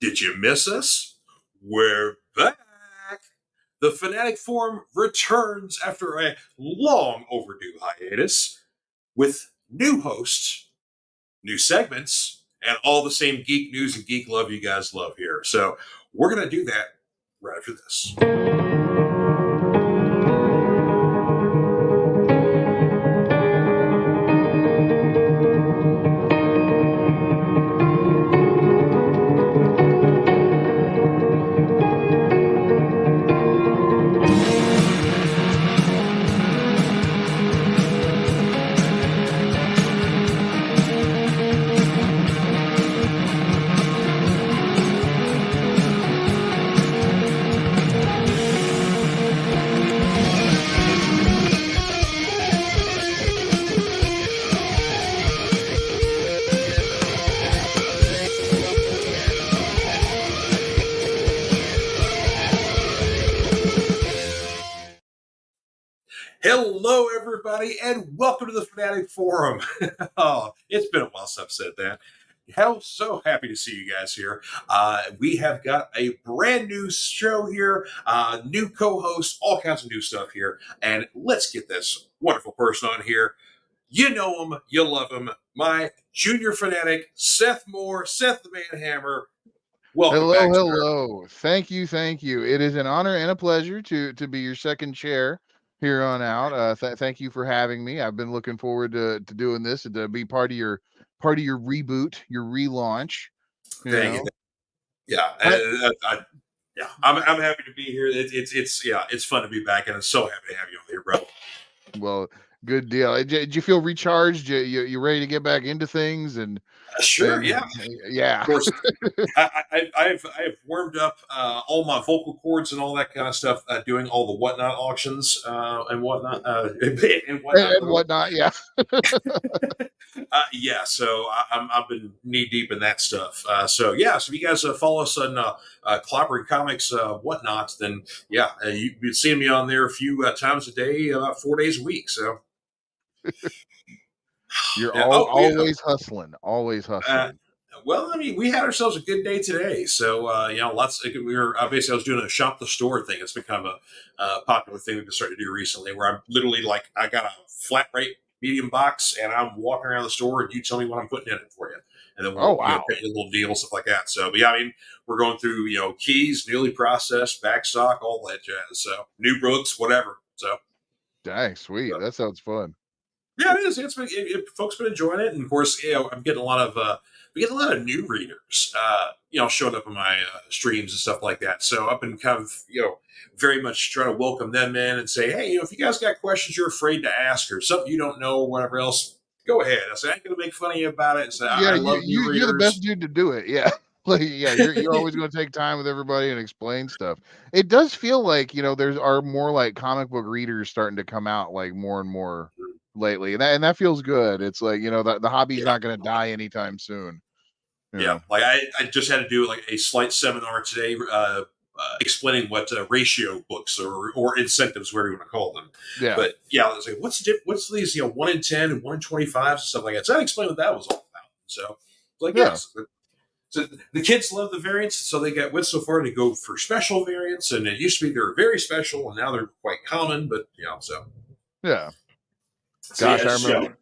Did you miss us? We're back. The Fanatic Forum returns after a long overdue hiatus with new hosts, new segments, and all the same geek news and geek love you guys love here. So we're going to do that right after this. Hello, everybody, and welcome to the Fanatic Forum. Oh, it's been a while since I've said that. So happy to see you guys here. We have got a brand new show here, new co-host, all kinds of new stuff here. And let's get this wonderful person on here. You know him, you love him, my junior fanatic, Seth Moore, Seth the Manhammer. Welcome back. Hello. Thank you. It is an honor and a pleasure to be your second chair here on out. Thank you for having me. I've been looking forward to doing this and to be part of your reboot, your relaunch. Thank you. Yeah, I'm happy to be here. It's fun to be back, and I'm so happy to have you on here, bro. Well, good deal. Did you feel recharged? You ready to get back into things? And sure, yeah. Of course, I've warmed up all my vocal cords and all that kind of stuff, doing all the whatnot auctions and whatnot and whatnot. Yeah. So I've been knee deep in that stuff. So if you guys follow us on Clobbering Comics whatnot, then you've been seeing me on there a few times a day, 4 days a week. So you're always hustling. Well, I mean, we had ourselves a good day today. So, we were basically, I was doing a shop the store thing. It's been kind of a popular thing we've been starting to do recently, where I'm literally I got a flat rate medium box, and I'm walking around the store, and you tell me what I'm putting in it for you, and then we'll get you a little deal, stuff like that. So, but I mean, we're going through keys, newly processed, back stock, all that jazz. So, new books, whatever. So, dang, sweet, that sounds fun. Yeah, it is. Folks been enjoying it, and of course, I'm getting a lot of. We get a lot of new readers, showing up in my streams and stuff like that. So I've been kind of, very much trying to welcome them in and say, hey, if you guys got questions you're afraid to ask or something you don't know or whatever else, go ahead. I say, I ain't going to make fun of you about it. So I love new readers. You're the best dude to do it. Yeah. You're always going to take time with everybody and explain stuff. It does feel like, there's more like comic book readers starting to come out like more and more lately. And that feels good. It's like, the hobby's not going to die anytime soon. Yeah. Like I just had to do like a slight seminar today, explaining what ratio books or incentives, whatever you want to call them. Yeah. But I was like, what's these, 1 in 10 and 1 in 25 and stuff like that. So I explained what that was all about. So So the kids love the variants, so they went so far to go for special variants, and it used to be they were very special, and now they're quite common. But so yeah. Gosh, I remember.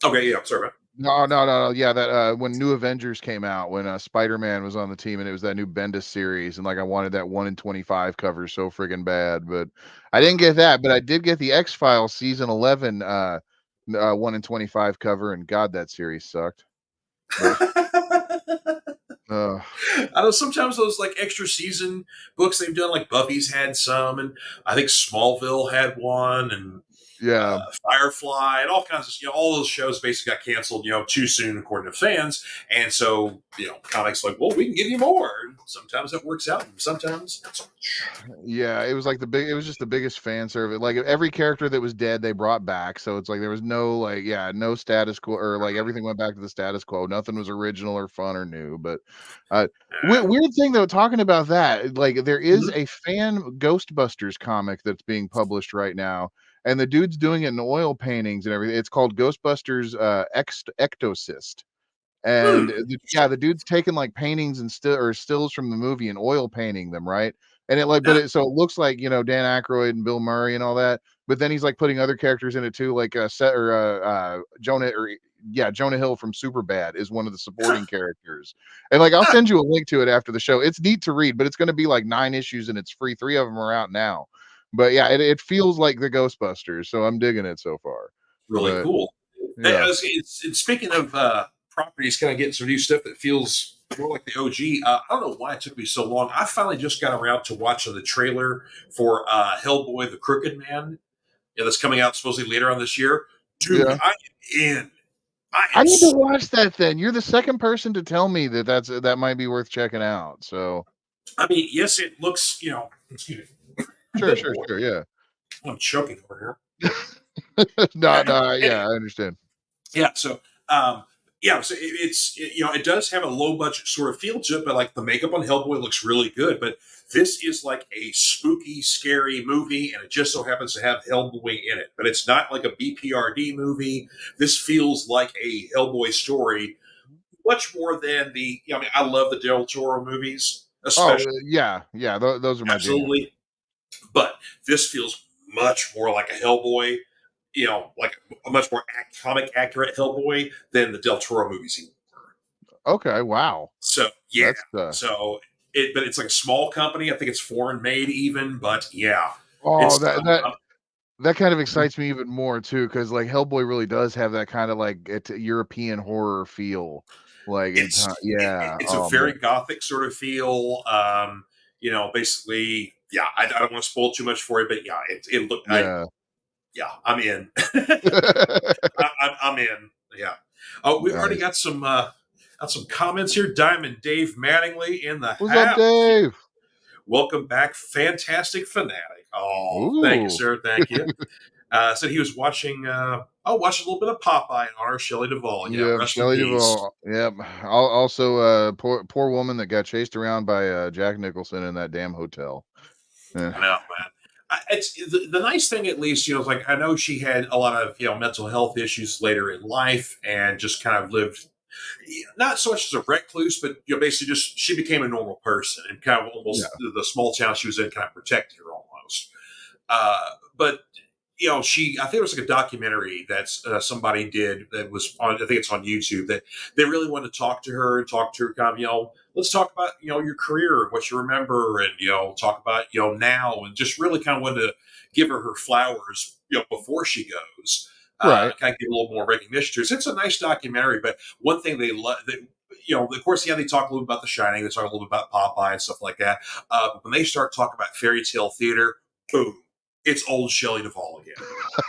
Okay, yeah, sorry about. No. Yeah, that when New Avengers came out, when Spider-Man was on the team, and it was that new Bendis series, and I wanted that 1 in 25 cover so friggin' bad, but I didn't get that. But I did get the X-Files season 11 1 in 25 cover, and God, that series sucked. I know sometimes those extra season books they've done, like Buffy's had some, and I think Smallville had one, and Firefly, and all kinds of all those shows basically got canceled too soon according to fans, and so comics like, well, we can give you more. And sometimes that works out, and sometimes not so much. Yeah, it was it was just the biggest fan service. Like every character that was dead, they brought back. So it's like there was no no status quo, or everything went back to the status quo. Nothing was original or fun or new. But weird thing though, talking about that, there is a fan Ghostbusters comic that's being published right now. And the dude's doing it in oil paintings and everything. It's called Ghostbusters Ectocyst. And the dude's taking like paintings and stills from the movie and oil painting them, right? And it like, Yeah. so it looks like Dan Aykroyd and Bill Murray and all that, but then he's like putting other characters in it too, like Jonah Hill from Superbad is one of the supporting characters. And like, I'll send you a link to it after the show. It's neat to read, but it's going to be like 9 issues and it's free. 3 of them are out now. But yeah, it feels like the Ghostbusters, so I'm digging it so far. Really But cool. yeah, Speaking of properties, kind of getting some new stuff that feels more like the OG. I don't know why it took me so long. I finally just got around to watching the trailer for Hellboy: The Crooked Man. Yeah, that's coming out supposedly later on this year. Dude, yeah. I am in. I I am. need to watch that then. You're the second person to tell me that might be worth checking out. So I mean, yes, it looks. Excuse me. sure, Good sure, boy, sure. Yeah. I'm choking over No, here. no, Anyway, yeah, I understand. yeah. So it does have a low budget sort of feel to it, but like the makeup on Hellboy looks really good. But this is like a spooky, scary movie, and it just so happens to have Hellboy in it. But it's not like a BPRD movie. This feels like a Hellboy story, much more than the. I mean, I love the Del Toro movies, Oh, especially yeah, yeah. Those are my jam. absolutely. But this feels much more like a Hellboy, like a much more comic accurate Hellboy than the Del Toro movies even were. Okay, wow. So yeah, That's but it's like a small company. I think it's foreign made even, but yeah, oh, it's that kind of excites me even more too, because like Hellboy really does have that kind of like European horror feel. Like yeah. it's a Oh man. very gothic sort of feel. Basically, yeah. I don't want to spoil too much for you, but yeah, it look. Yeah. I'm in. I'm in. Yeah. Oh, we already Nice. got some comments here. Diamond Dave Mattingly in the What's up, house. Dave? Welcome back, fantastic fanatic. Oh, thank you, Ooh. sir. Thank you. Said he was watching. Watching a little bit of Popeye on our Shelley Duvall. Yeah, Yep, rest in Shelley peace. Duvall. Yep. Also, poor woman that got chased around by Jack Nicholson in that damn hotel. Eh, I know, man. It's the nice thing, at least, is like I know she had a lot of mental health issues later in life, and just kind of lived not so much as a recluse, but basically just she became a normal person, and kind of yeah. almost the small town she was in kind of protected her almost. But I think it was like a documentary that somebody did that was on. I think it's on YouTube that they really wanted to talk to her and talk to her kind of let's talk about your career and what you remember, and talk about now, and just really kind of wanted to give her flowers before she goes. Right. Kind of give a little more recognition to her. So it's a nice documentary, but one thing they love that of course, yeah, they talk a little bit about The Shining, they talk a little bit about Popeye and stuff like that. But when they start talking about fairy tale theater, boom, it's old Shelley Duvall again.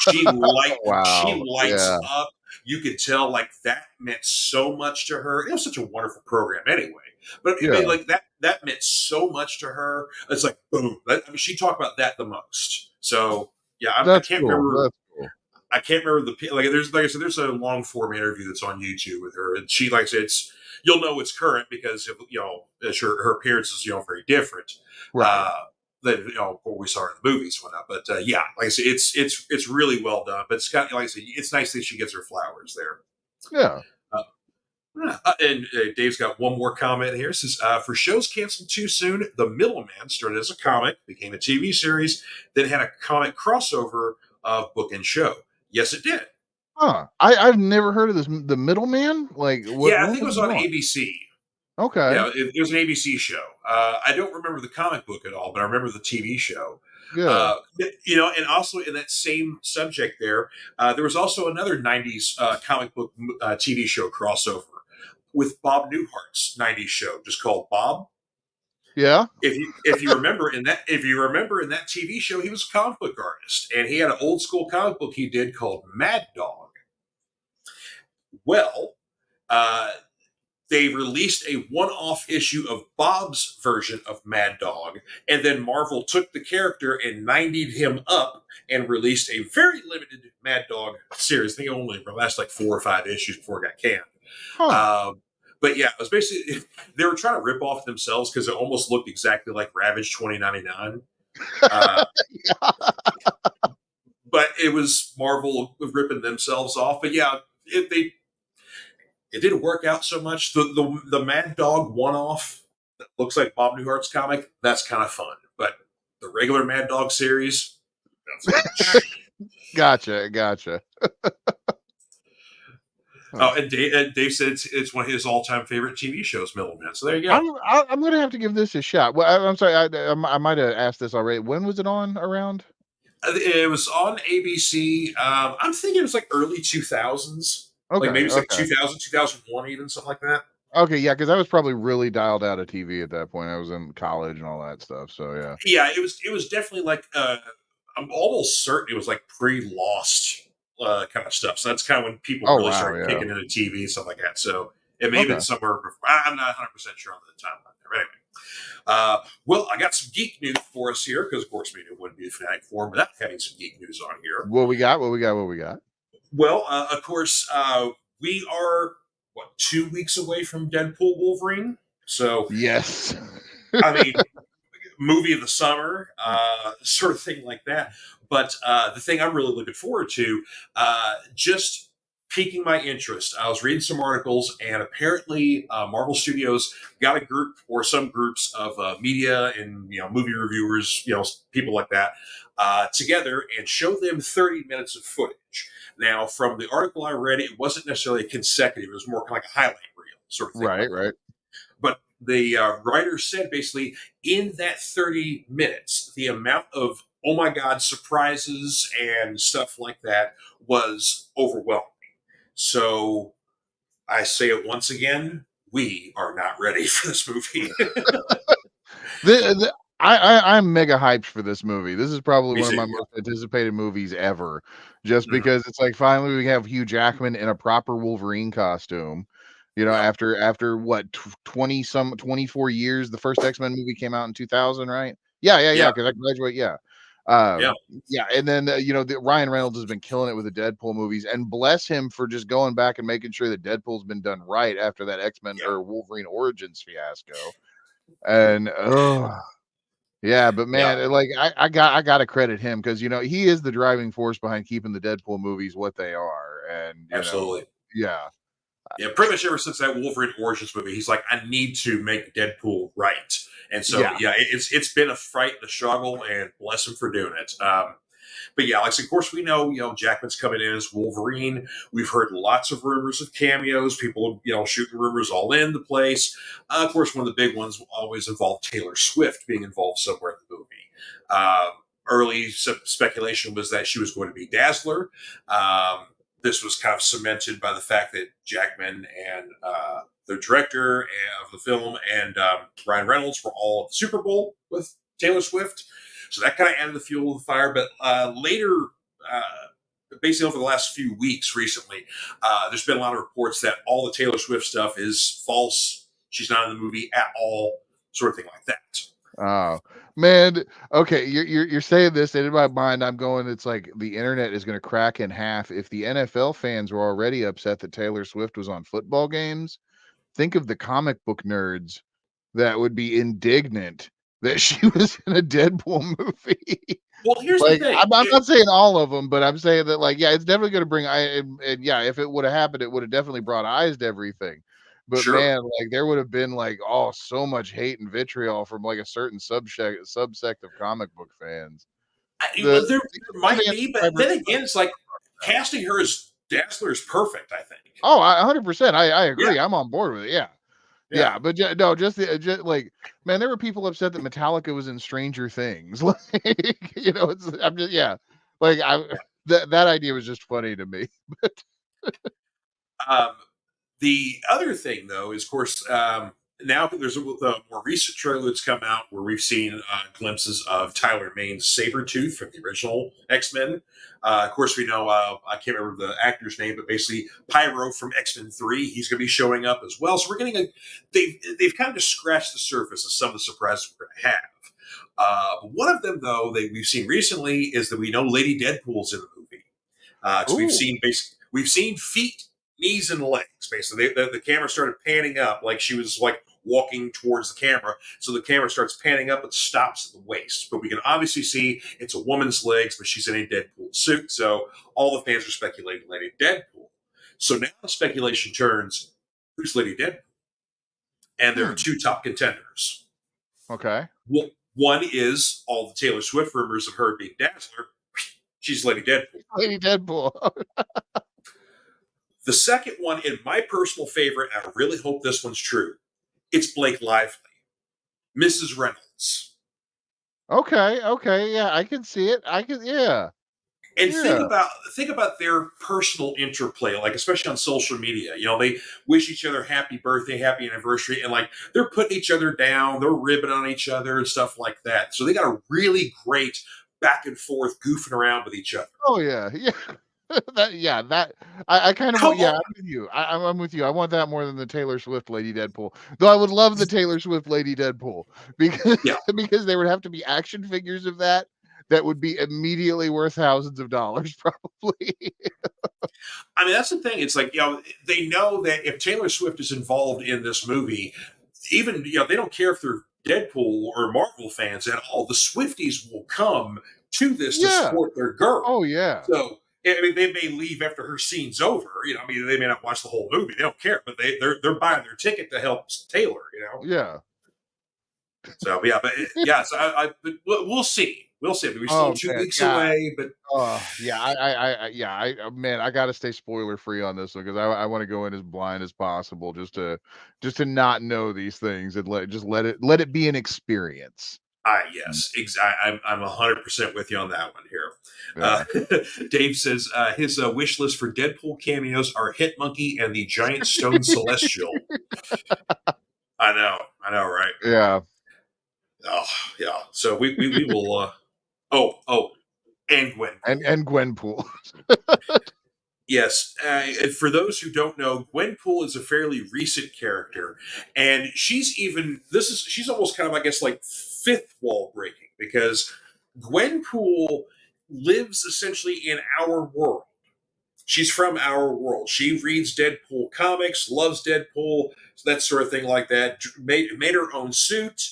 She Wow. lights Yeah. up. You could tell like that meant so much to her. It was such a wonderful program anyway. But I mean, Yeah. like that meant so much to her. It's like boom. She talked about that the most. So yeah, I That's can't cool. remember. That's cool. I can't remember like I said, there's a long form interview that's on YouTube with her, and she like I said, you'll know it's current because her appearance is very different. Right. Uh, than what we saw in the movies whatnot. But yeah, like I said, it's really well done. But Scott, like I said, it's nice that she gets her flowers there. Yeah. Uh, and Dave's got one more comment here. It says, for shows canceled too soon, The Middleman started as a comic, became a TV series, then had a comic crossover of book and show. Yes, it did. Huh. I've never heard of this. The Middleman. Like Yeah, I when think it was was it on on? ABC. Okay. Yeah, it was an ABC show. I don't remember the comic book at all, but I remember the TV show. Yeah. And also in that same subject there was also another 90s comic book TV show crossover with Bob Newhart's 90s show, just called Bob. Yeah. If you remember in that TV show, he was a comic book artist, and he had an old school comic book he did called Mad Dog. Well, uh, they released a one-off issue of Bob's version of Mad Dog, and then Marvel took the character and 90'd him up and released a very limited Mad Dog series. I think it only lasted like 4 or 5 issues before it got canned. Huh. But yeah, it was basically they were trying to rip off themselves because it almost looked exactly like Ravage 2099. Uh, but it was Marvel ripping themselves off. But yeah, it didn't work out so much. The Mad Dog one off that looks like Bob Newhart's comic, that's kind of fun. But the regular Mad Dog series, not so much. Gotcha. Huh. Oh, and Dave said it's one of his all time favorite TV shows, Middleman. So there you go. I'm gonna have to give this a shot. Well, I'm sorry, I might have asked this already. When was it on around? It was on ABC. I'm thinking it was like early 2000s. Like maybe Okay, it's like okay. 2000, 2001, even something like that. Okay, yeah, because I was probably really dialed out of TV at that point. I was in college and all that stuff. So yeah. Yeah, it was definitely like I'm almost certain it was like pre-Lost kind of stuff. So that's kind of when people Oh really wow, started yeah. kicking into TV and stuff like that. So it may have been Okay. somewhere before. I'm not 100% sure on the timeline there. Anyway, well, I got some geek news for us here because, of course, maybe it wouldn't be a Fanatic Forum without having some geek news on here. What we got? What we got? What we got? Well, of course, we are, what, 2 weeks away from Deadpool Wolverine? So, Yes. I mean, movie of the summer, sort of thing like that. But the thing I'm really looking forward to, just piquing my interest. I was reading some articles, and apparently, Marvel Studios got a group or some groups of media and movie reviewers, people like that, together and show them 30 minutes of footage. Now, from the article I read, it wasn't necessarily consecutive; it was more kind of like a highlight reel sort of thing Right, like that. right. But the writer said basically in that 30 minutes, the amount of, oh my God, surprises and stuff like that was overwhelming. So I say it once again, we are not ready for this movie. I'm mega hyped for this movie. This is probably Me one of too, my yeah. most anticipated movies ever, just Mhm. because it's like finally we have Hugh Jackman in a proper Wolverine costume. You know, Yep. after what 24 years, the first X-Men movie came out in 2000, right? Yeah. Yeah. Because I graduate, yeah. Yeah. Yeah, and then Ryan Reynolds has been killing it with the Deadpool movies, and bless him for just going back and making sure that Deadpool's been done right after that X-Men Yeah. or Wolverine Origins fiasco. And yeah, but Yeah. man, I gotta credit him because he is the driving force behind keeping the Deadpool movies what they are, and Absolutely. yeah, Yeah, pretty much ever since that Wolverine Origins movie, he's like, I need to make Deadpool right. And so, yeah, yeah, it's been a fight and a struggle, and bless him for doing it. But yeah, like of course we know, Jackman's coming in as Wolverine. We've heard lots of rumors of cameos, people, shooting rumors all in the place. Of course, one of the big ones will always involve Taylor Swift being involved somewhere in the movie. Um, Early speculation was that she was going to be Dazzler. This was kind of cemented by the fact that Jackman and the director of the film and Ryan Reynolds were all at the Super Bowl with Taylor Swift. So that kind of added the fuel to the fire. But later, basically over the last few weeks recently, there's been a lot of reports that all the Taylor Swift stuff is false. She's not in the movie at all, sort of thing like that. oh man, okay, you're saying this, and in my mind, I'm going, it's like the internet is going to crack in half if the NFL fans were already upset that Taylor Swift was on football games. Think of the comic book nerds that would be indignant that she was in a Deadpool movie. Well, here's the Like, thing. I'm not saying all of them, but I'm saying that, like, yeah, it's definitely gonna bring and yeah, if it would've happened, it would've definitely brought eyes to everything. But, Sure. man, like, there would've been, like, oh, so much hate and vitriol from, like, a certain subsect of comic book fans. The There might fan be, but subscribers then again, it's like casting her as Dazzler is perfect, I think. oh, 100%, I Yeah. agree, I'm on board with it, yeah. Yeah. Yeah, but no, just like, man, there were people upset that Metallica was in Stranger Things. Like, I'm just yeah. Like Yeah. that idea was just funny to me. Um, The other thing, though, is of course now there's a more recent trailer that's come out where we've seen glimpses of Tyler Maine's Sabretooth from the original X-Men. Of course, we know I can't remember the actor's name, but basically Pyro from X-Men 3, he's going to be showing up as well. So we're getting they've kind of just scratched the surface of some of the surprises we're going to have. But one of them, though, that we've seen recently is that we know Lady Deadpool's in the movie. Because Ooh. we've seen feet, knees, and legs. Basically, the camera started panning up like she was like walking towards the camera. So the camera starts panning up and stops at the waist. But we can obviously see it's a woman's legs, but she's in a Deadpool suit. So all the fans are speculating Lady Deadpool. So now the speculation turns. who's Lady Deadpool. And there are Hmm. two top contenders. Okay. One is all the Taylor Swift rumors of her being Dazzler. She's Lady Deadpool. Lady Deadpool. The second one, and my personal favorite, and I really hope this one's true, it's Blake Lively, Mrs. Reynolds. Okay. Okay. Yeah, I can see it. I can. Yeah. And Yeah. think about their personal interplay, like especially on social media. They wish each other happy birthday, happy anniversary, and like they're putting each other down, they're ribbing on each other and stuff like that. So they got a really great back and forth goofing around with each other. Oh yeah. Yeah. That I kind of Come want. Yeah, on. I'm with you. I'm with you. I want that more than the Taylor Swift Lady Deadpool. Though I would love the Taylor Swift Lady Deadpool because Yeah. because there would have to be action figures of that would be immediately worth thousands of dollars probably. I mean, that's the thing. It's like, they know that if Taylor Swift is involved in this movie, even, they don't care if they're Deadpool or Marvel fans at all. The Swifties will come to this to Yeah. support their girl. Oh yeah. So, I mean, they may leave after her scene's over. I mean, they may not watch the whole movie. They don't care, but they're buying their ticket to help Taylor. Yeah. So yeah, but yeah, so but we'll see. We'll see. I mean, we're still Oh 2 man. weeks Yeah. away, but Yeah, yeah, man, I got to stay spoiler free on this one because I want to go in as blind as possible, just to not know these things and let it be an experience. yes, I'm 100% with you on that one here. Yeah. Dave says his wish list for Deadpool cameos are Hit Monkey and the Giant Stone Celestial. I know, right? Yeah. Oh, yeah. So we will. Oh, and Gwenpool. And Gwenpool. Yes, for those who don't know, Gwenpool is a fairly recent character, and she's almost kind of, I guess, like fifth wall breaking, because Gwenpool lives essentially in our world. She's from our world. She reads Deadpool comics, loves Deadpool, that sort of thing like that. Made her own suit,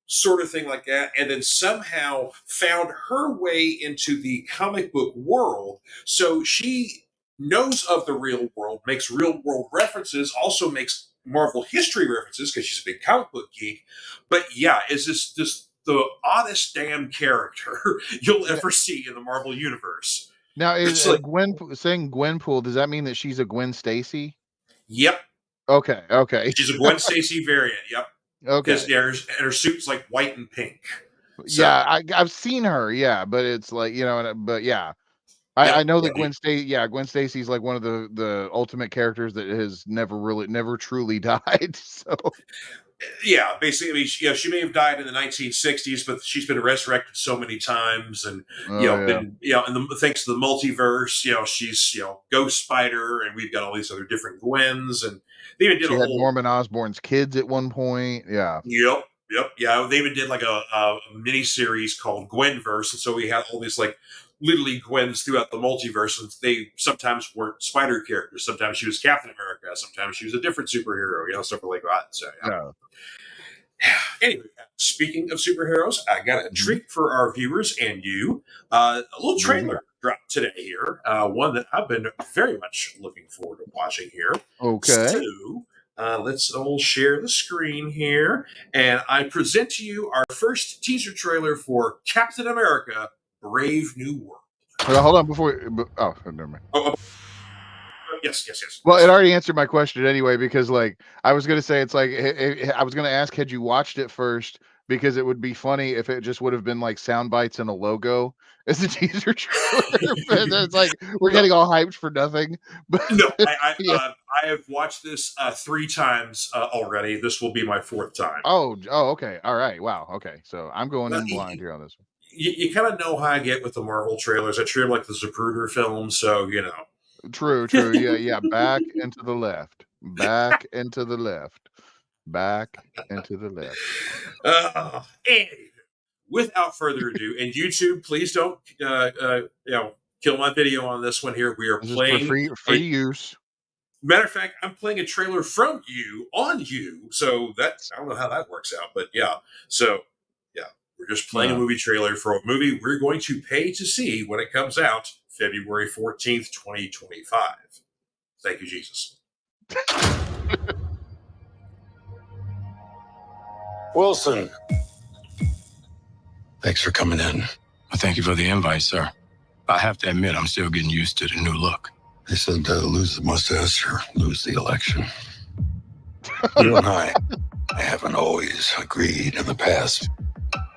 sort of thing like that, and then somehow found her way into the comic book world. So she knows of the real world, makes real world references, also makes Marvel history references because she's a big comic book geek. But yeah, is this the oddest damn character you'll N- ever see in the Marvel universe? Now is It's like, Saying Gwenpool, does that mean that she's a Gwen Stacy? yep, Okay, okay. she's a Gwen Stacy variant. Yep, because Okay. her suit's like white and pink. Yeah, So, I've seen her, yeah, but it's like, but yeah. yep, I know that yeah, Gwen Stacy's like one of the ultimate characters that has never truly died. So yeah. Basically, I mean, she may have died in the 1960s, but she's been resurrected so many times, and oh yeah. been and thanks to the multiverse, she's Ghost Spider, and we've got all these other different Gwens, and they even did She a had whole. Norman Osborn's kids at one point. Yeah. Yep. Yeah, they even did like a mini series called Gwenverse, and so we had all these like literally Gwens throughout the multiverse, and they sometimes weren't Spider characters. Sometimes she was Captain America. Sometimes she was a different superhero. Stuff like that. So yeah. Yeah. Anyway, speaking of superheroes, I got a Mhm. treat for our viewers and you. A little What is it? trailer dropped today here. One that I've been very much looking forward to watching here. Okay. So let's all share the screen here. And I present to you our first teaser trailer for Captain America Brave New World. Hold on oh, never mind. Oh, yes, Well, it yes. already answered my question anyway because like I was gonna say it's like I was gonna ask had you watched it first because it would be funny if it just would have been like sound bites and a logo as a teaser trailer, but it's like we're No, getting all hyped for nothing. But no, yeah. I have watched this 3 times already. This will be my fourth time. Oh, okay. All right. Wow. Okay. So I'm going Well, in blind here on this one. you kind of know how I get with the Marvel trailers. I treat them like the Zapruder film, so True, true. Yeah, yeah. Back and to the left. Back and to the left. Back and to the left. Anyway, without further ado, and YouTube, please don't kill my video on this one. Here we are This is for playing free use. matter of fact, I'm playing a trailer from you on you, so that I don't know how that works out, but yeah. So yeah, we're just playing a Uh, movie trailer for a movie we're going to pay to see when it comes out February 14th, 2025. Thank you, Jesus. Wilson. Thanks for coming in. Thank you for the invite, sir. I have to admit, I'm still getting used to the new look. They said lose the mustache or lose the election. You and I haven't always agreed in the past,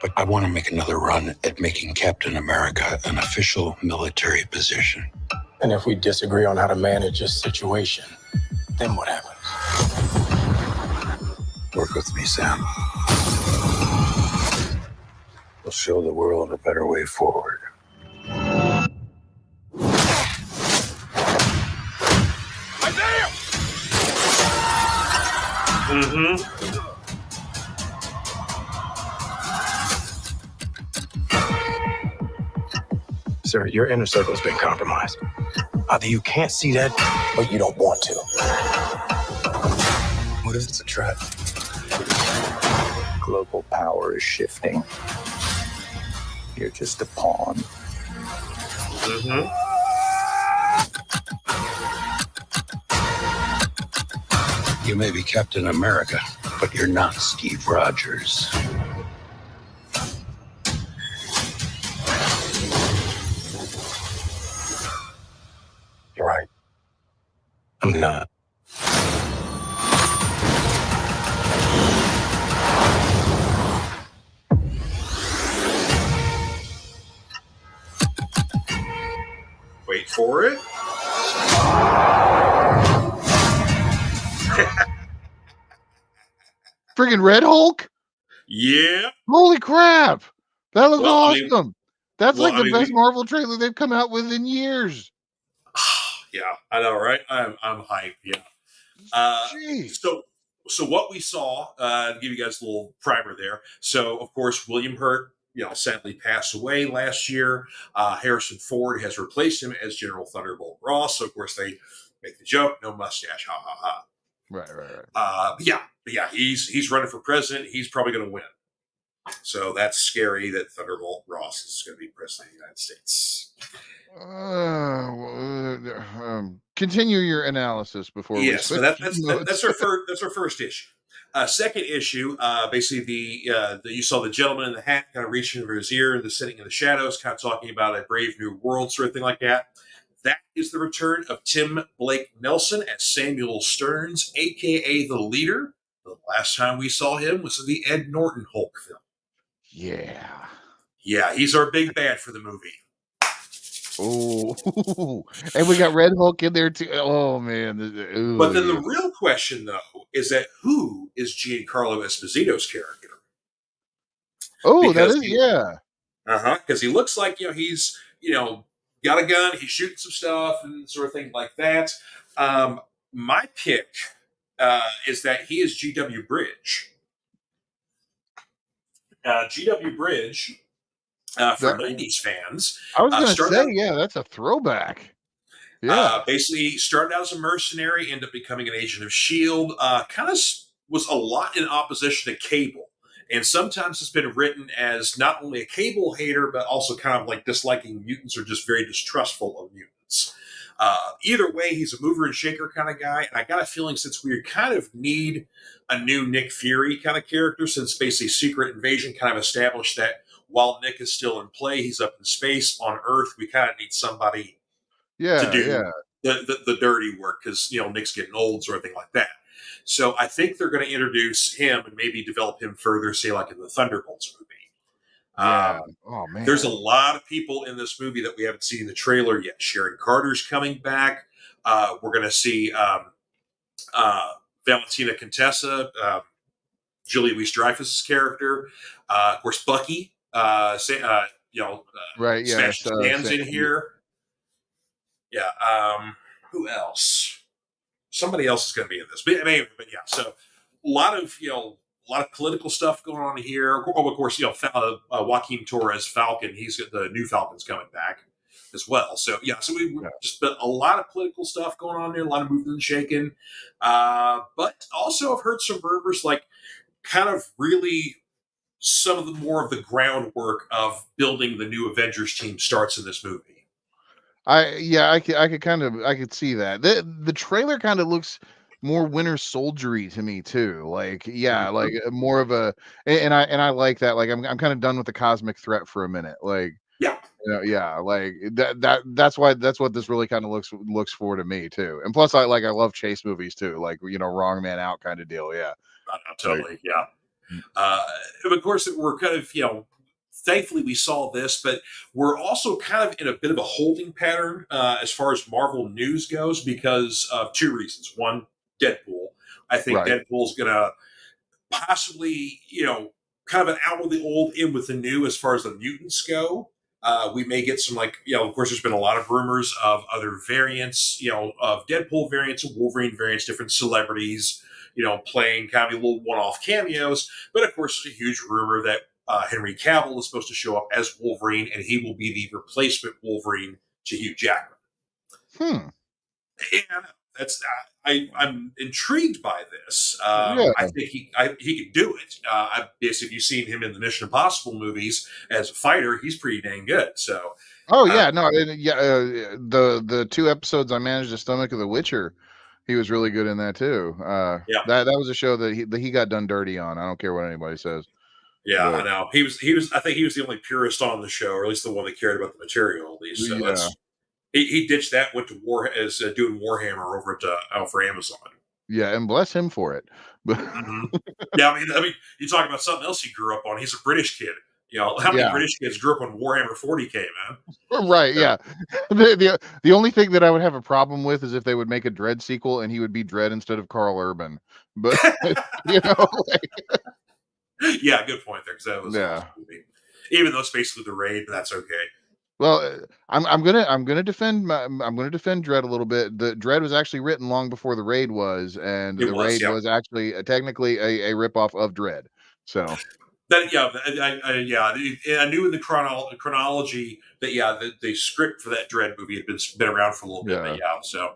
but I want to make another run at making Captain America an official military position. And if we disagree on how to manage this situation, then what happens? Work with me, Sam. We'll show the world a better way forward. Isaiah! Sir, your inner circle's been compromised. Either you can't see that, or you don't want to. What if it's a trap? Global power is shifting. You're just a pawn. You may be Captain America, but you're not Steve Rogers. You're right. I'm not. Wait for it. Friggin' Red Hulk? Yeah. Holy crap! That looks Well, I awesome. mean- That's well, like I the mean, best Marvel trailer they've come out with in years. Yeah, I know, right? I'm hyped. Yeah. Jeez. So what we saw, to give you guys a little primer there. So of course, William Hurt, sadly passed away last year. Harrison Ford has replaced him as General Thunderbolt Ross. So of course they make the joke, no mustache, ha ha ha. Right. But yeah, he's running for president. He's probably going to win. So that's scary that Thunderbolt Ross is going to be president of the United States. Continue your analysis before we Yes, switch. but that's our first issue. Second issue, basically the you saw the gentleman in the hat kind of reaching for his ear, the sitting in the shadows, kind of talking about a brave new world, sort of thing like that. That is the return of Tim Blake Nelson as Samuel Stearns, aka the Leader. The last time we saw him was in the Ed Norton Hulk film. Yeah, he's our big bad for the movie. Oh, and we got Red Hulk in there too. Oh man! But then the real question, though, is that who is Giancarlo Esposito's character? Oh, Because that is because he looks like he's got a gun, he's shooting some stuff and sort of thing like that. My pick is that he is G.W. Bridge. G.W. Bridge. For 90s fans. I was going to say, that's a throwback. Yeah. Basically started out as a mercenary, ended up becoming an agent of S.H.I.E.L.D., kind of was a lot in opposition to Cable. And sometimes it's been written as not only a Cable hater, but also kind of like disliking mutants or just very distrustful of mutants. Either way, he's a mover and shaker kind of guy. And I got a feeling since we kind of need a new Nick Fury kind of character, since basically Secret Invasion kind of established that while Nick is still in play, he's up in space. On Earth, we kind of need somebody to do the dirty work because Nick's getting old, sort of thing like that. So I think they're going to introduce him and maybe develop him further, say like in the Thunderbolts movie. Oh man, there's a lot of people in this movie that we haven't seen in the trailer yet. Sharon Carter's coming back. We're going to see Valentina Contessa, Julia Louis-Dreyfus's character. Of course, Bucky. Right? Yeah, Smash Stan's in here. Yeah. Who else? Somebody else is going to be in this. But yeah. So a lot of political stuff going on here. Oh, of course, Joaquin Torres Falcon. He's got the new Falcon's coming back as well. So yeah. So we just been a lot of political stuff going on there. A lot of moving and shaking. But also I've heard some rumors like kind of really some of the more of the groundwork of building the new Avengers team starts in this movie. I could see that. The trailer kind of looks more Winter Soldiery to me too. Like, yeah, Mhm. like more of a, and I like that. Like, I'm kind of done with the cosmic threat for a minute. Like, Yeah, yeah, like that's why that's what this really kind of looks for to me too. And plus, I love chase movies too. Like, Wrong Man Out kind of deal. Yeah, like, totally. Yeah. And of course, we're kind of, thankfully we saw this, but we're also kind of in a bit of a holding pattern as far as Marvel news goes because of two reasons. One, Deadpool. I think right. Deadpool's going to possibly, kind of an out with the old, in with the new as far as the mutants go. We may get some, like, of course, there's been a lot of rumors of other variants, of Deadpool variants, Wolverine variants, different celebrities, playing kind of little one off cameos. But of course, there's a huge rumor that Henry Cavill is supposed to show up as Wolverine and he will be the replacement Wolverine to Hugh Jackman. Hmm. And that's I'm intrigued by this. Yeah. I think he could do it. If you've seen him in the Mission Impossible movies as a fighter, he's pretty dang good. So, Oh uh, yeah, no, yeah. The two episodes I managed to stomach of The Witcher, he was really good in that too. yeah, That was a show that he got done dirty on. I don't care what anybody says, yeah, I but know. He was. I think he was the only purist on the show, or at least the one that cared about the material. At least, so yeah, that's he ditched that, went to war as doing Warhammer over at out for Amazon. yeah, and bless him for it. But Mm-hmm. Yeah, I mean, you talk about something else he grew up on. He's a British kid. How many yeah, British kids grew up on Warhammer 40K, man? right, So, yeah. The only thing that I would have a problem with is if they would make a Dread sequel and he would be Dread instead of Carl Urban. But you know, yeah, good point there because that was an awesome yeah. movie. Even though it's basically the raid, but that's okay. Well, I'm gonna defend I'm gonna defend Dread a little bit. The Dread was actually written long before the Raid was, and It the was, Raid yeah. was actually technically a ripoff of Dread. So That yeah, yeah. I knew in the chronology that yeah, the script for that Dread movie had been around for a little bit, but yeah, yeah. So,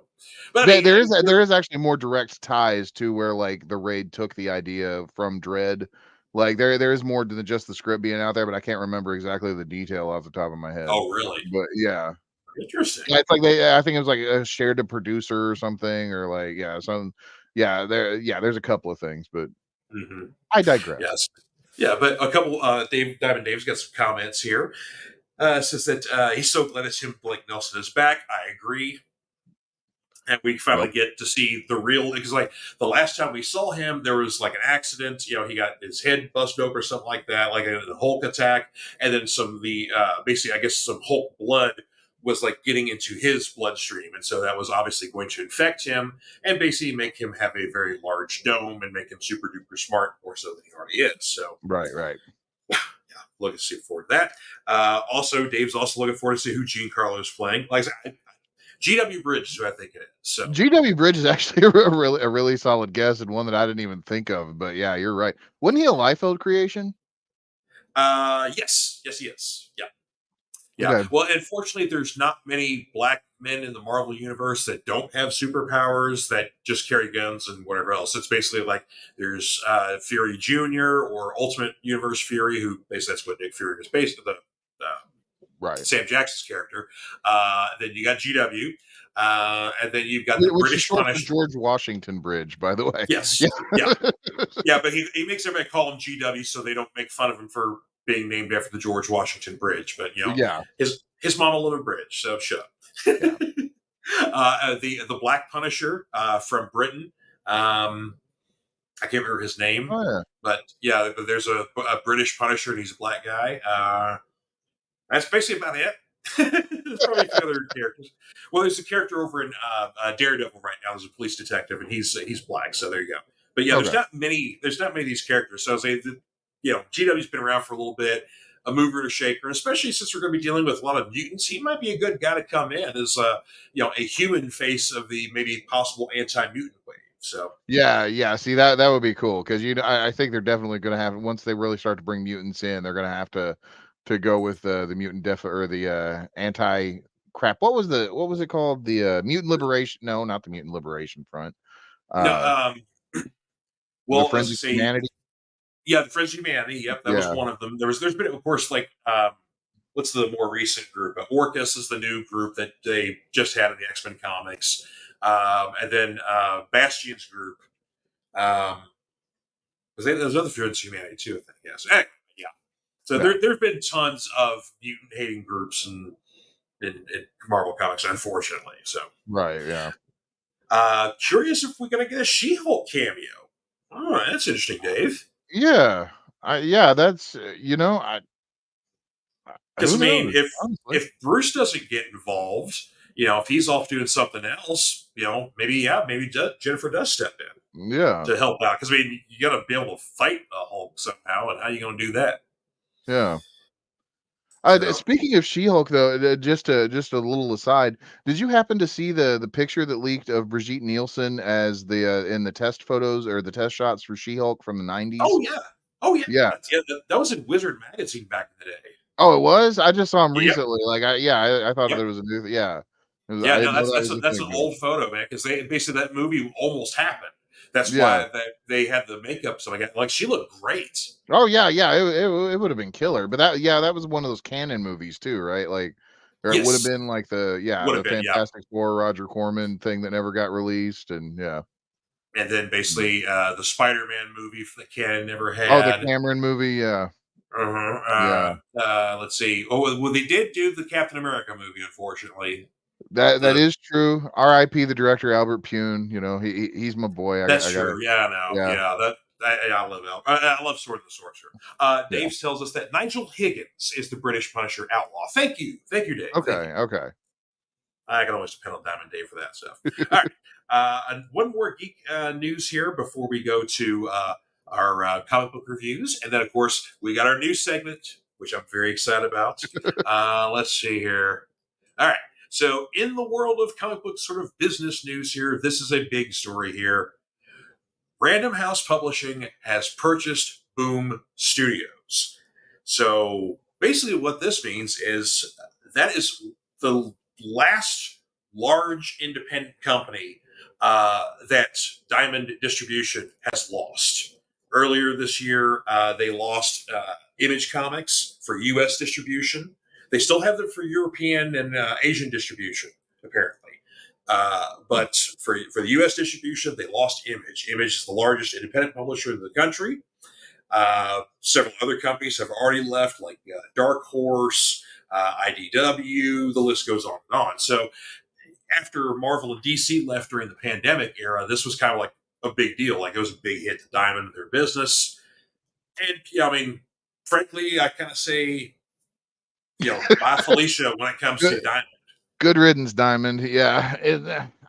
but I mean, there is actually more direct ties to where like the Raid took the idea from Dread. Like there is more than just the script being out there, but I can't remember exactly the detail off the top of my head. oh really? But yeah. Interesting. Yeah, it's like I think it was like shared a producer or something, or like there's a couple of things, but Hmm. I digress. Yes, yeah. But a couple. Diamond Dave's got some comments here. Says that he's so glad it's him. Blake Nelson is back. I agree. And we finally Yep. get to see the real, because like the last time we saw him there was like an accident, he got his head busted open or something like that, like a Hulk attack, and then some of the basically I guess some Hulk blood was like getting into his bloodstream, and so that was obviously going to infect him and basically make him have a very large dome and make him super duper smart, more so than he already is. So Right, right. yeah, looking forward to that. Also, Dave's also looking forward to see who Giancarlo is playing. Like I said, GW Bridge is who I think it is. So GW Bridge is actually a really solid guess and one that I didn't even think of. But yeah, you're right. Wasn't he a Liefeld creation? yes, he is. Yeah. Yeah. Okay. Well, unfortunately, there's not many black men in the Marvel universe that don't have superpowers that just carry guns and whatever else. It's basically like there's Fury Jr. or Ultimate Universe Fury, who basically that's what Nick Fury is based on, Right. Sam Jackson's character. Then you got GW. And then you've got the Which is British short for Punisher. George Washington Bridge, by the way. Yes. Yeah. Yeah. Yeah, but he makes everybody call him GW so they don't make fun of him for being named after the George Washington Bridge. But Yeah. his mama lived a bridge, so shut up. Yeah. The Black Punisher from Britain. I can't remember his name, Oh yeah. but yeah, there's a British Punisher and he's a black guy. That's basically about it. There's probably a few other characters. Well, there's a character over in Daredevil right now. There's a police detective, and he's black. So there you go. But yeah, there's Okay. not many. There's not many of these characters. So I say, GW's been around for a little bit, a mover and a shaker, and especially since we're going to be dealing with a lot of mutants, he might be a good guy to come in as a human face of the maybe possible anti-mutant wave. So Yeah. See that would be cool because I think they're definitely going to have once they really start to bring mutants in, they're going to have to go with the mutant def or the anti crap. What was it called? The mutant liberation? No, not the mutant liberation front. no, The well, Friends let's of say Humanity. yeah, the Friends of Humanity. Yep, that was Yeah. one of them. There's been of course like what's the more recent group? Orcus is the new group that they just had in the X-Men comics. And then Bastion's group. Because there's other friends of humanity too, I think. Yes. Anyway, yeah. So there've been tons of mutant hating groups in Marvel Comics, unfortunately. So Right. Yeah. curious if we're gonna get a She-Hulk cameo. Oh, that's interesting, Dave. Yeah. Yeah. That's Because who I mean, knows? if Honestly. Bruce doesn't get involved, if he's off doing something else, maybe Jennifer does step in Yeah. to help out. Because I mean, you got to be able to fight a Hulk somehow, and how are you going to do that? Yeah. So, Speaking of She-Hulk, though, just a little aside, did you happen to see the picture that leaked of Brigitte Nielsen as the in the test photos or the test shots for She-Hulk from the oh 90s? yeah, oh yeah, Yeah. that was in Wizard magazine back in the day. Oh, it was? I just saw him Yep, recently. Like, I thought yep. there was a new, yeah. I Yeah, no, didn't know that was a that's an thing. old photo, man. Because they basically that movie almost happened. That's Yeah. why they had the makeup. So like she looked great. Oh yeah, yeah. It would have been killer. But that was one of those canon movies too, right? Like, or it would have Yes, been like would have the been, yeah. Fantastic Four Roger Corman thing that never got released, and yeah. And then Mm. basically the Spider-Man movie that Canon never Oh, the had. Cameron movie, yeah. Yeah. Let's see. Oh, well, they did do the Captain America movie, unfortunately. That The is true. R.I.P. the director Albert Pune. He's my boy. That's I gotta, true. Yeah, no, yeah. yeah. I love I love Sword and the Sorcerer. Yeah. Dave tells us that Nigel Higgins is the British Punisher outlaw. Thank you, Dave. Thank you. Okay, okay. I can always depend on Diamond Dave for that stuff. All right. And one more geek news here before we go to our comic book reviews. And then, of course, we got our new segment, which I'm very excited about. Let's see here. All right. So, in the world of comic book sort of business news here, this is a big story here. Random House Publishing has purchased Boom Studios. So, basically, what this means is that is the last large independent company that Diamond Distribution has lost. Earlier this year, they lost Image Comics for U.S. distribution. They still have them for European and Asian distribution, apparently. But for the U.S. distribution, they lost Image. Image is the largest independent publisher in the country. Several other companies have already left, like Dark Horse, IDW. The list goes on and on. So after Marvel and DC left during the pandemic era, this was kind of like a big deal. Like it was a big hit to Diamond and their business. And I mean, frankly, I kind of say, bye Felicia when it comes to Diamond. Good riddance, Diamond. Yeah,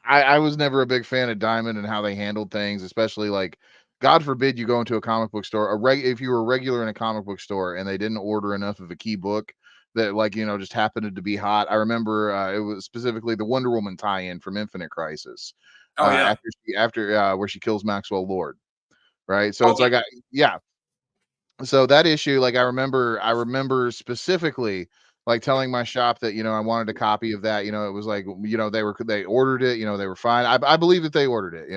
I was never a big fan of Diamond and how they handled things, especially like, God forbid you go into a comic book store. If you were a regular in a comic book store and they didn't order enough of a key book that just happened to be hot. I remember it was specifically the Wonder Woman tie-in from Infinite Crisis. Oh yeah, After where she kills Maxwell Lord, right? So oh it's yeah, like, yeah, so that issue, like, I remember specifically like telling my shop that I wanted a copy of that. It was like, they ordered it, they were fine. I believe that they ordered it,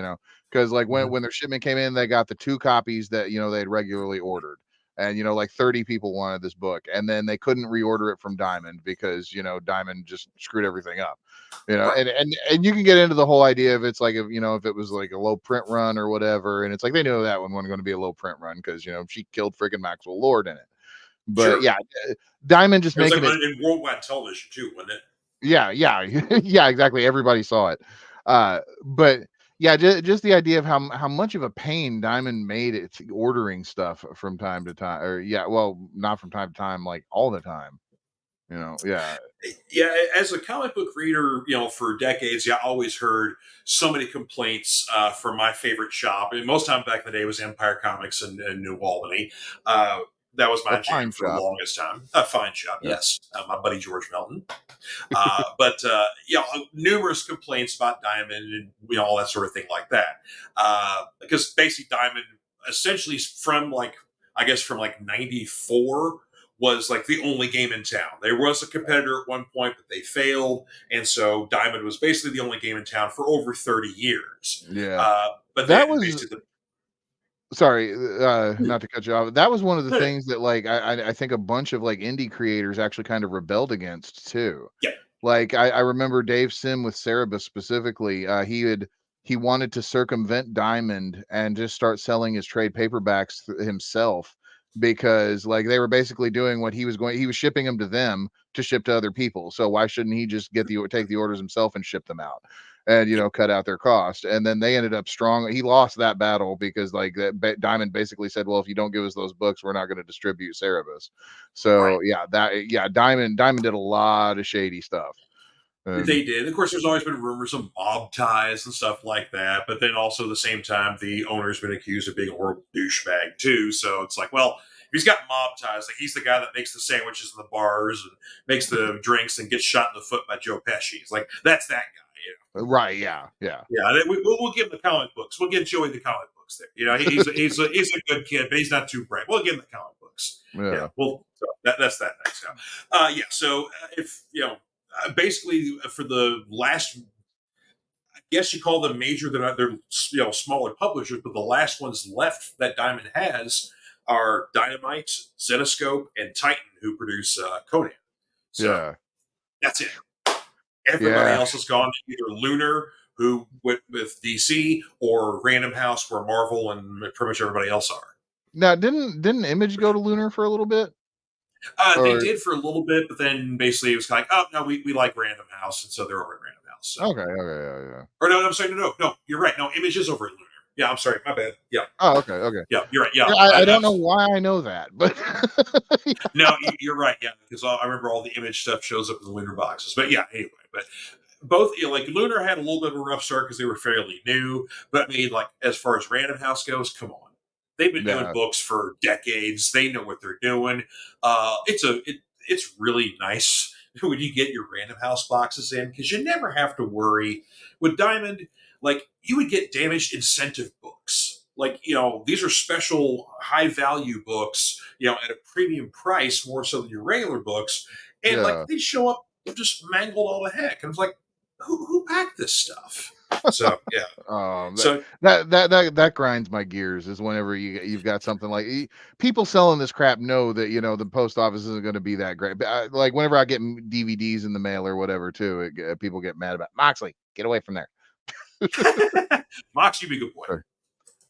because like Mhm. when their shipment came in, they got the 2 copies that they'd regularly ordered. And like 30 people wanted this book, and then they couldn't reorder it from Diamond because Diamond just screwed everything up. Right, And you can get into the whole idea of it's like, if it was like a low print run or whatever, and it's like they knew that one wasn't going to be a low print run because she killed freaking Maxwell Lord in it. But sure. yeah, Diamond just It was making like it. in worldwide television too, wasn't it? Yeah, yeah, yeah, exactly. Everybody saw it. But yeah, just the idea of how much of a pain Diamond made it ordering stuff from time to time, or yeah, well, not from time to time, like all the time. Yeah, Yeah, as a comic book reader, for decades, I always heard so many complaints from my favorite shop. And most time back in the day was Empire Comics in New Albany. That was a my jam fine for the shop. longest time. A fine shop, Yeah, yes. My buddy George Melton. But numerous complaints about Diamond and all that sort of thing like that. Because basically, Diamond essentially from like I guess from like '94 was like the only game in town. There was a competitor at one point, but they failed, and so Diamond was basically the only game in town for over 30 years. yeah. But That then was basically, Sorry, not to cut you off. That was one of the things that, like, I think a bunch of like indie creators actually kind of rebelled against too. yeah, Like I remember Dave Sim with Cerebus specifically. He wanted to circumvent Diamond and just start selling his trade paperbacks himself because like they were basically doing what he was shipping them to them to ship to other people. So why shouldn't he just take the orders himself and ship them out? And cut out their cost. And then they ended up strong. He lost that battle because like Diamond basically said, well, if you don't give us those books, we're not going to distribute Cerebus. So Diamond did a lot of shady stuff. They did. Of course, there's always been rumors of mob ties and stuff like that. But then also at the same time, the owner's been accused of being a horrible douchebag too. So it's like, well, if he's got mob ties, like he's the guy that makes the sandwiches in the bars and makes the drinks and gets shot in the foot by Joe Pesci. It's like, that's that guy. Right? Yeah. Yeah. We'll give him the comic books. We'll give Joey the comic books there. He's a good kid, but he's not too bright. We'll give him the comic books. Yeah. Well, so that's that next now. So if basically for the last, I guess you call them major, they're smaller publishers, but the last ones left that Diamond has are Dynamite, Zenoscope, and Titan, who produce Conan. So that's it. Everybody else has gone to either Lunar, who went with DC, or Random House, where Marvel and pretty much everybody else are. Now, didn't Image go to Lunar for a little bit? They did for a little bit, but then basically it was kind of like, oh, no, we like Random House, and so they're over at Random House. So. Okay, yeah. Or no, I'm sorry, no, you're right. No, Image is over at Lunar. Yeah, I'm sorry, my bad. Yeah. Oh, okay. Yeah, you're right. Yeah, I don't know why I know that, but no, you're right. Yeah, because I remember all the Image stuff shows up in the Lunar boxes. But yeah, anyway, but both like Lunar had a little bit of a rough start because they were fairly new. But I mean, like as far as Random House goes, come on. They've been doing books for decades. They know what they're doing. It's really nice when you get your Random House boxes in because you never have to worry. With Diamond, like you would get damaged incentive books. Like, these are special high value books, at a premium price more so than your regular books. And like they show up just mangled all the heck. And it's like, who packed this stuff? So that grinds my gears is whenever you've got something like people selling this crap know that the post office isn't going to be that great. But like whenever I get DVDs in the mail or whatever too, people get mad about Moxley. Get away from there. Mox, you be a good boy.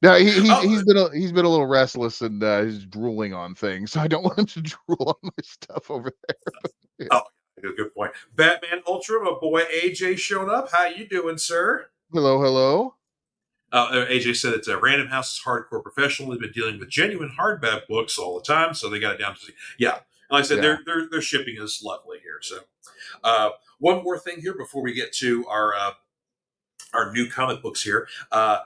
No, he's been a little restless and he's drooling on things, so I don't want him to drool on my stuff over there. Oh. Good point. Batman Ultra, my boy AJ showed up. How you doing, sir? Hello. AJ said it's a Random House's hardcore professional. They've been dealing with genuine hardback books all the time, so they got it down to and like I said, their shipping is lovely here. So, one more thing here before we get to our new comic books here.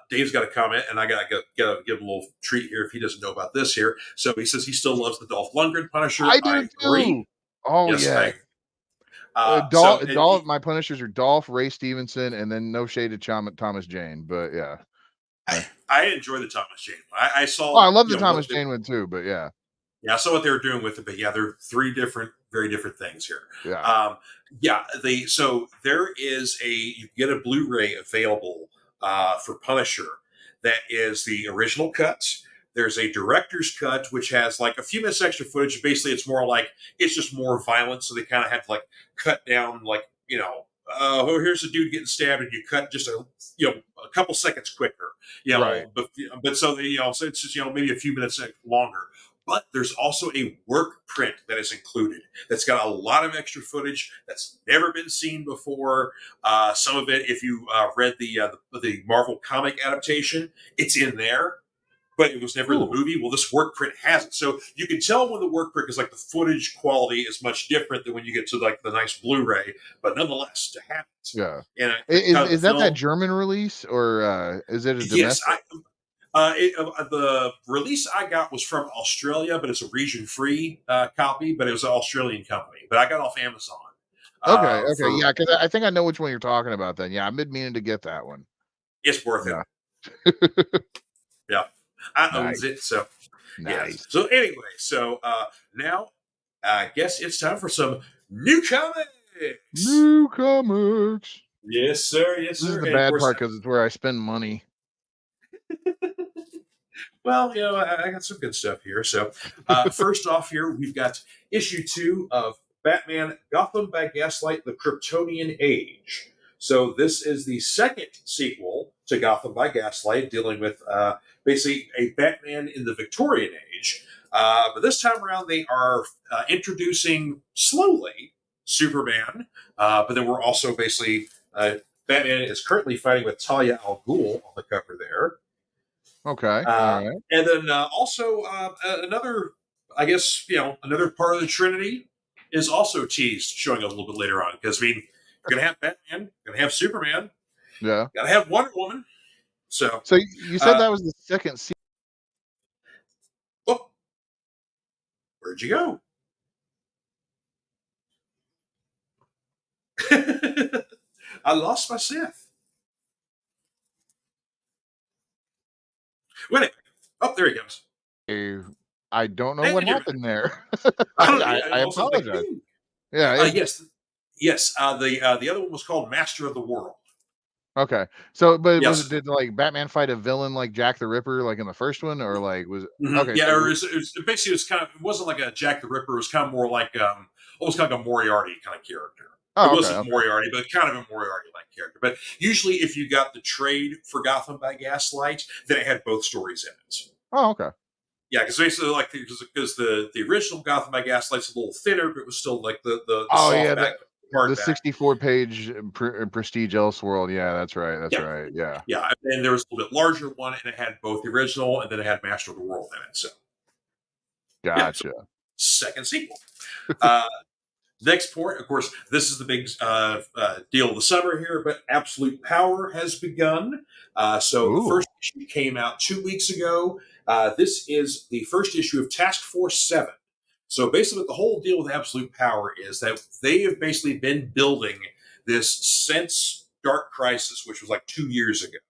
Dave's got a comment, and I got to give him a little treat here if he doesn't know about this here. So he says he still loves the Dolph Lundgren Punisher. I do too. Oh yes, yeah. My Punishers are Dolph, Ray Stevenson, and then no shade to Thomas Jane, but yeah. I enjoy the Thomas Jane one. I saw. I love the Thomas Jane one too, but yeah. Yeah, I saw what they were doing with it, but yeah, they're three very different things here. Yeah. So there is you get a Blu-ray available for Punisher that is the original cut. There's a director's cut, which has like a few minutes extra footage. Basically, it's more like, it's just more violent. So they kind of have to like cut down, like, here's a dude getting stabbed and you cut just a couple seconds quicker, right. But so so it's just, maybe a few minutes longer. But there's also a work print that is included that's got a lot of extra footage that's never been seen before. Some of it, if you read the Marvel comic adaptation, it's in there. But it was never in the movie. Well, this work print has it. So you can tell when the work print is like the footage quality is much different than when you get to like the nice Blu-ray. But nonetheless, to have it. Yeah. And is that German release or is it a domestic? Yes. The release I got was from Australia, but it's a region-free copy, but it was an Australian company. But I got it off Amazon. Okay. Yeah, because I think I know which one you're talking about then. Yeah, I've been meaning to get that one. It's worth it. Yeah. I owns it, so nice. Yeah. So anyway, now I guess it's time for some new comics. New comics. Yes, sir. Yes, sir. This is the bad part because it's where I spend money. Well, I got some good stuff here. So first off here, we've got issue 2 of Batman Gotham by Gaslight, The Kryptonian Age. So this is the second sequel to Gotham by Gaslight, dealing with basically a Batman in the Victorian Age. But this time around, they are introducing slowly Superman, but then we're also basically Batman is currently fighting with Talia al Ghul on the cover there. Okay. All right. And then also another, I guess, another part of the Trinity is also teased, showing up a little bit later on. Because, I mean, you're going to have Batman, you're going to have Superman, Yeah. got to have Wonder Woman. So you said that was the second season. Oh, where'd you go? I lost my Sith. Wait, oh, there he comes. I don't know Hey, what you- happened there. I I also think- apologize. Yeah. Yes. The other one was called Master of the World. Okay. So, but Yes. did like Batman fight a villain like Jack the Ripper, like in the first one, or like was it? Mm-hmm. Okay? Yeah, So or basically it was kind of, it wasn't like a Jack the Ripper. It was kind of more like almost kind of like a Moriarty kind of character. Oh, It wasn't Moriarty, but kind of a Moriarty-like character. But usually, if you got the trade for Gotham by Gaslight, then it had both stories in it. Oh, okay. Yeah, because basically, like, because the original Gotham by Gaslight's a little thinner, but it was still like the Oh, soft yeah, back, the hard back. 64-page Prestige Elseworld. Yeah, that's right. That's right. Yeah. Yeah, and there was a little bit larger one, and it had both the original, and then it had Master of the World in it. So, Gotcha. so second sequel. Next point, of course, this is the big deal of the summer here, but Absolute Power has begun. So the first issue came out 2 weeks ago. This is the first issue of Task Force 7. So basically, what the whole deal with Absolute Power is that they have basically been building this since Dark Crisis, which was like 2 years ago.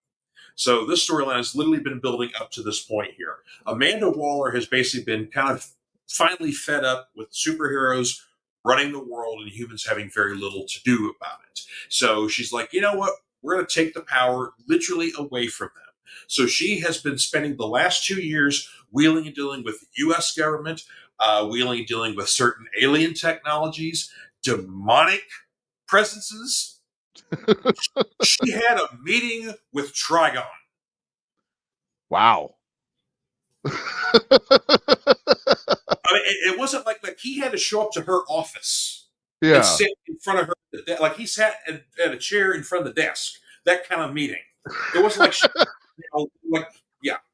So this storyline has literally been building up to this point here. Amanda Waller has basically been kind of finally fed up with superheroes running the world and humans having very little to do about it. So she's like, you know what? We're going to take the power literally away from them. So she has been spending the last 2 years wheeling and dealing with the U.S. government, wheeling and dealing with certain alien technologies, demonic presences. She had a meeting with Trigon. Wow. I mean, it wasn't like he had to show up to her office Yeah. and sit in front of her. Like he sat at a chair in front of the desk. That kind of meeting. It wasn't like,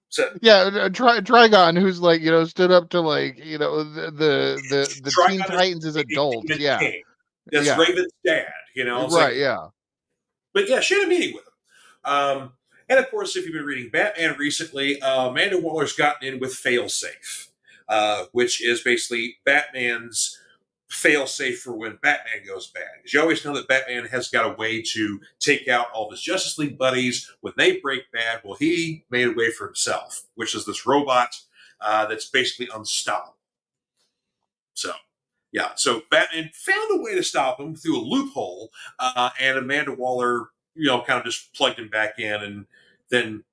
So, yeah, Trigon, who's like, stood up to like, the Teen Titans as adults. Yeah. King. That's Raven's dad, Right, like, yeah. But yeah, she had a meeting with him. And of course, if you've been reading Batman recently, Amanda Waller's gotten in with Failsafe, which is basically Batman's failsafe for when Batman goes bad. Because you always know that Batman has got a way to take out all of his Justice League buddies when they break bad. Well, he made a way for himself, which is this robot that's basically unstoppable. So, yeah. So Batman found a way to stop him through a loophole, and Amanda Waller, kind of just plugged him back in. And then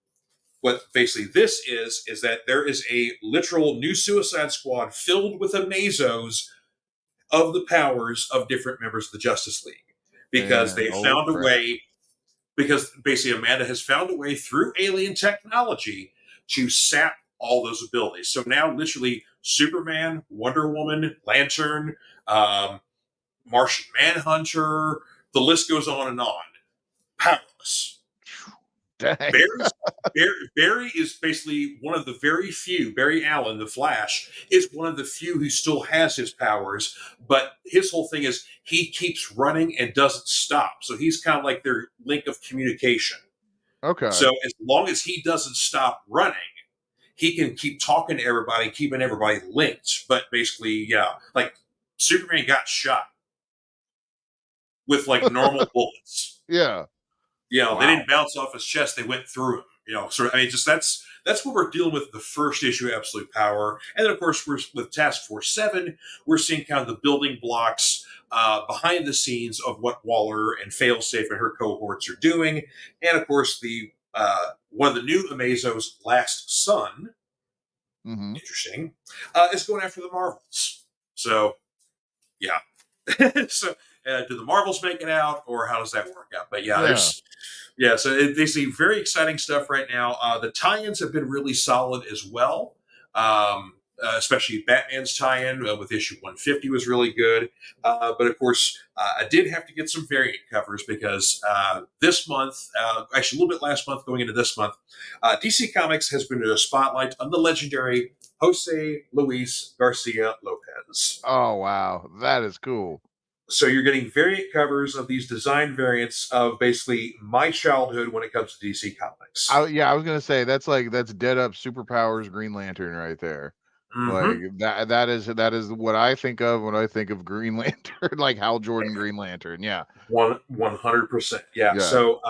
what basically this is that there is a literal new Suicide Squad filled with Amazos of the powers of different members of the Justice League, because they found a way. Because basically Amanda has found a way through alien technology to sap all those abilities. So now, literally, Superman, Wonder Woman, Lantern, Martian Manhunter, the list goes on and on. Powerless. Barry is basically one of the very few. Barry Allen, the Flash, is one of the few who still has his powers, but his whole thing is he keeps running and doesn't stop. So he's kind of like their link of communication. Okay. So as long as he doesn't stop running, he can keep talking to everybody, keeping everybody linked. But basically, like Superman got shot with like normal bullets. Yeah. They didn't bounce off his chest; they went through him. So I mean, just that's what we're dealing with the first issue of Absolute Power, and then of course we're with Task Force 7. We're seeing kind of the building blocks behind the scenes of what Waller and Failsafe and her cohorts are doing, and of course the one of the new Amazos, Last Son, interesting, is going after the Marvels. So yeah. So, do the Marvels make it out, or how does that work out? But yeah, Yeah. so they see very exciting stuff right now. The tie-ins have been really solid as well. Especially Batman's tie-in with issue 150 was really good. But of course, I did have to get some variant covers because this month, actually a little bit last month, going into this month, DC Comics has been in a spotlight on the legendary Jose Luis Garcia Lopez. Oh wow, that is cool. So you're getting variant covers of these design variants of basically my childhood when it comes to DC Comics. I was gonna say that's Dead Up Superpowers Green Lantern right there. Like Mm-hmm. that is what I think of when I think of Green Lantern, like Hal Jordan Green Lantern. Yeah. 100%. Yeah. Yeah. So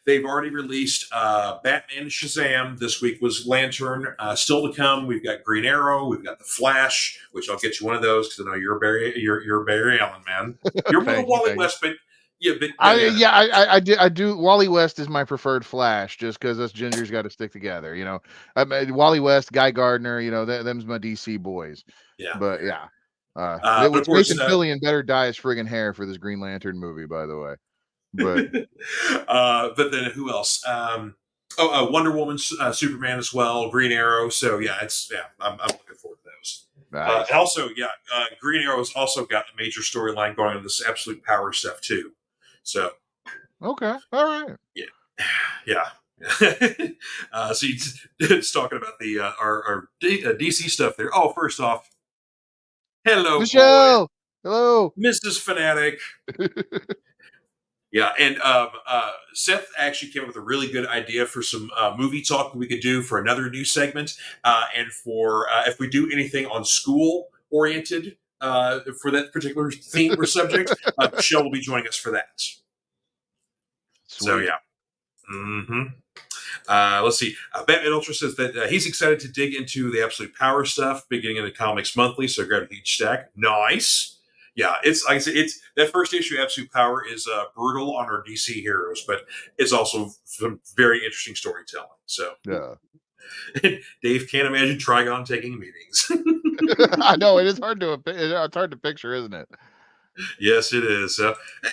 they've already released Batman Shazam. This week was Lantern. Still to come, we've got Green Arrow. We've got the Flash, which I'll get you one of those because I know you're a Barry Allen man. You're more Thank you, Wally thank you. West, but yeah, but yeah. I do. Wally West is my preferred Flash, just because us gingers got to stick together. You know, Wally West, Guy Gardner. You know, them's my DC boys. Yeah. But yeah, But of which course, Nathan Fillion better dye his friggin' hair for this Green Lantern movie, by the way. But but then who else? Wonder Woman, Superman as well, Green Arrow. So yeah, I'm looking forward to those. nice. And also, Green Arrow has also got a major storyline going on this Absolute Power stuff too. So Okay, all right. yeah. So it's talking about the our DC stuff there. Oh, first off, hello, Michelle, hello. Mrs. Fanatic. Yeah, and Seth actually came up with a really good idea for some movie talk we could do for another new segment, and for if we do anything on school oriented for that particular theme or subject, Michelle will be joining us for that. Sweet. So yeah. Mm-hmm. Let's see. Batman Ultra says that he's excited to dig into the Absolute Power stuff beginning in the Comics Monthly, so grab each stack. Nice. Yeah, it's like I said, it's that first issue of Absolute Power is brutal on our DC heroes, but it's also some very interesting storytelling. So Yeah. Dave can't imagine Trigon taking meetings. I know it's hard to picture, isn't it? Yes, it is.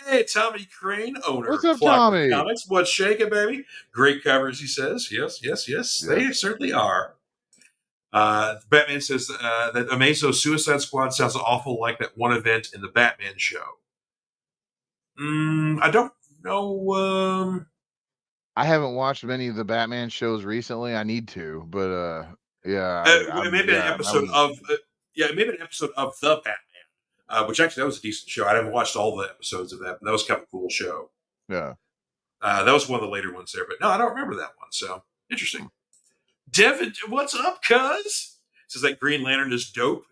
Hey, Tommy Crane, owner What's of up, Clockwork Tommy? Comics. What's shaking, baby? Great covers, he says. Yes, Yeah. they certainly are. Batman says that Amazo Suicide Squad sounds awful like that one event in the Batman show. I don't know. I haven't watched many of the Batman shows recently. I need to, but Maybe an episode of maybe an episode of the Batman, which actually that was a decent show. I haven't watched all the episodes of that, but that was kind of a cool show. yeah. That was one of the later ones there, but no, I don't remember that one. So interesting. Devin, what's up, cuz? Says that Green Lantern is dope.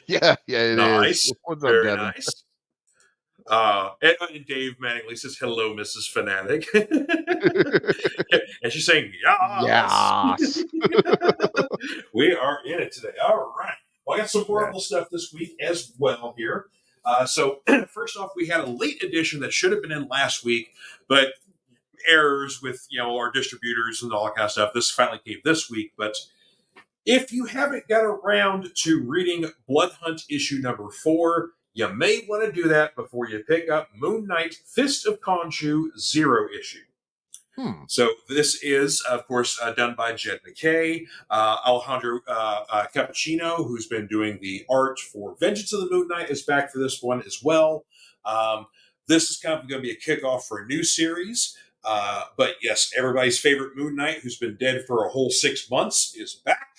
Yeah, it Nice. is. What's up, Very Devin? nice. And Dave Mattingly says, hello, Mrs. Fanatic. And she's saying, yes. Yes. We are in it today. All right. Well, I got some Marvel stuff this week as well here. So first off, we had a late edition that should have been in last week, but errors with our distributors and all that kind of stuff. This finally came this week, but if you haven't got around to reading Blood Hunt issue number 4, you may want to do that before you pick up Moon Knight Fist of Khonshu 0 issue. So this is, of course, done by Jed McKay. Alejandro Cappuccino, who's been doing the art for Vengeance of the Moon Knight, is back for this one as well. This is kind of going to be a kickoff for a new series. But yes, everybody's favorite Moon Knight, who's been dead for a whole 6 months, is back.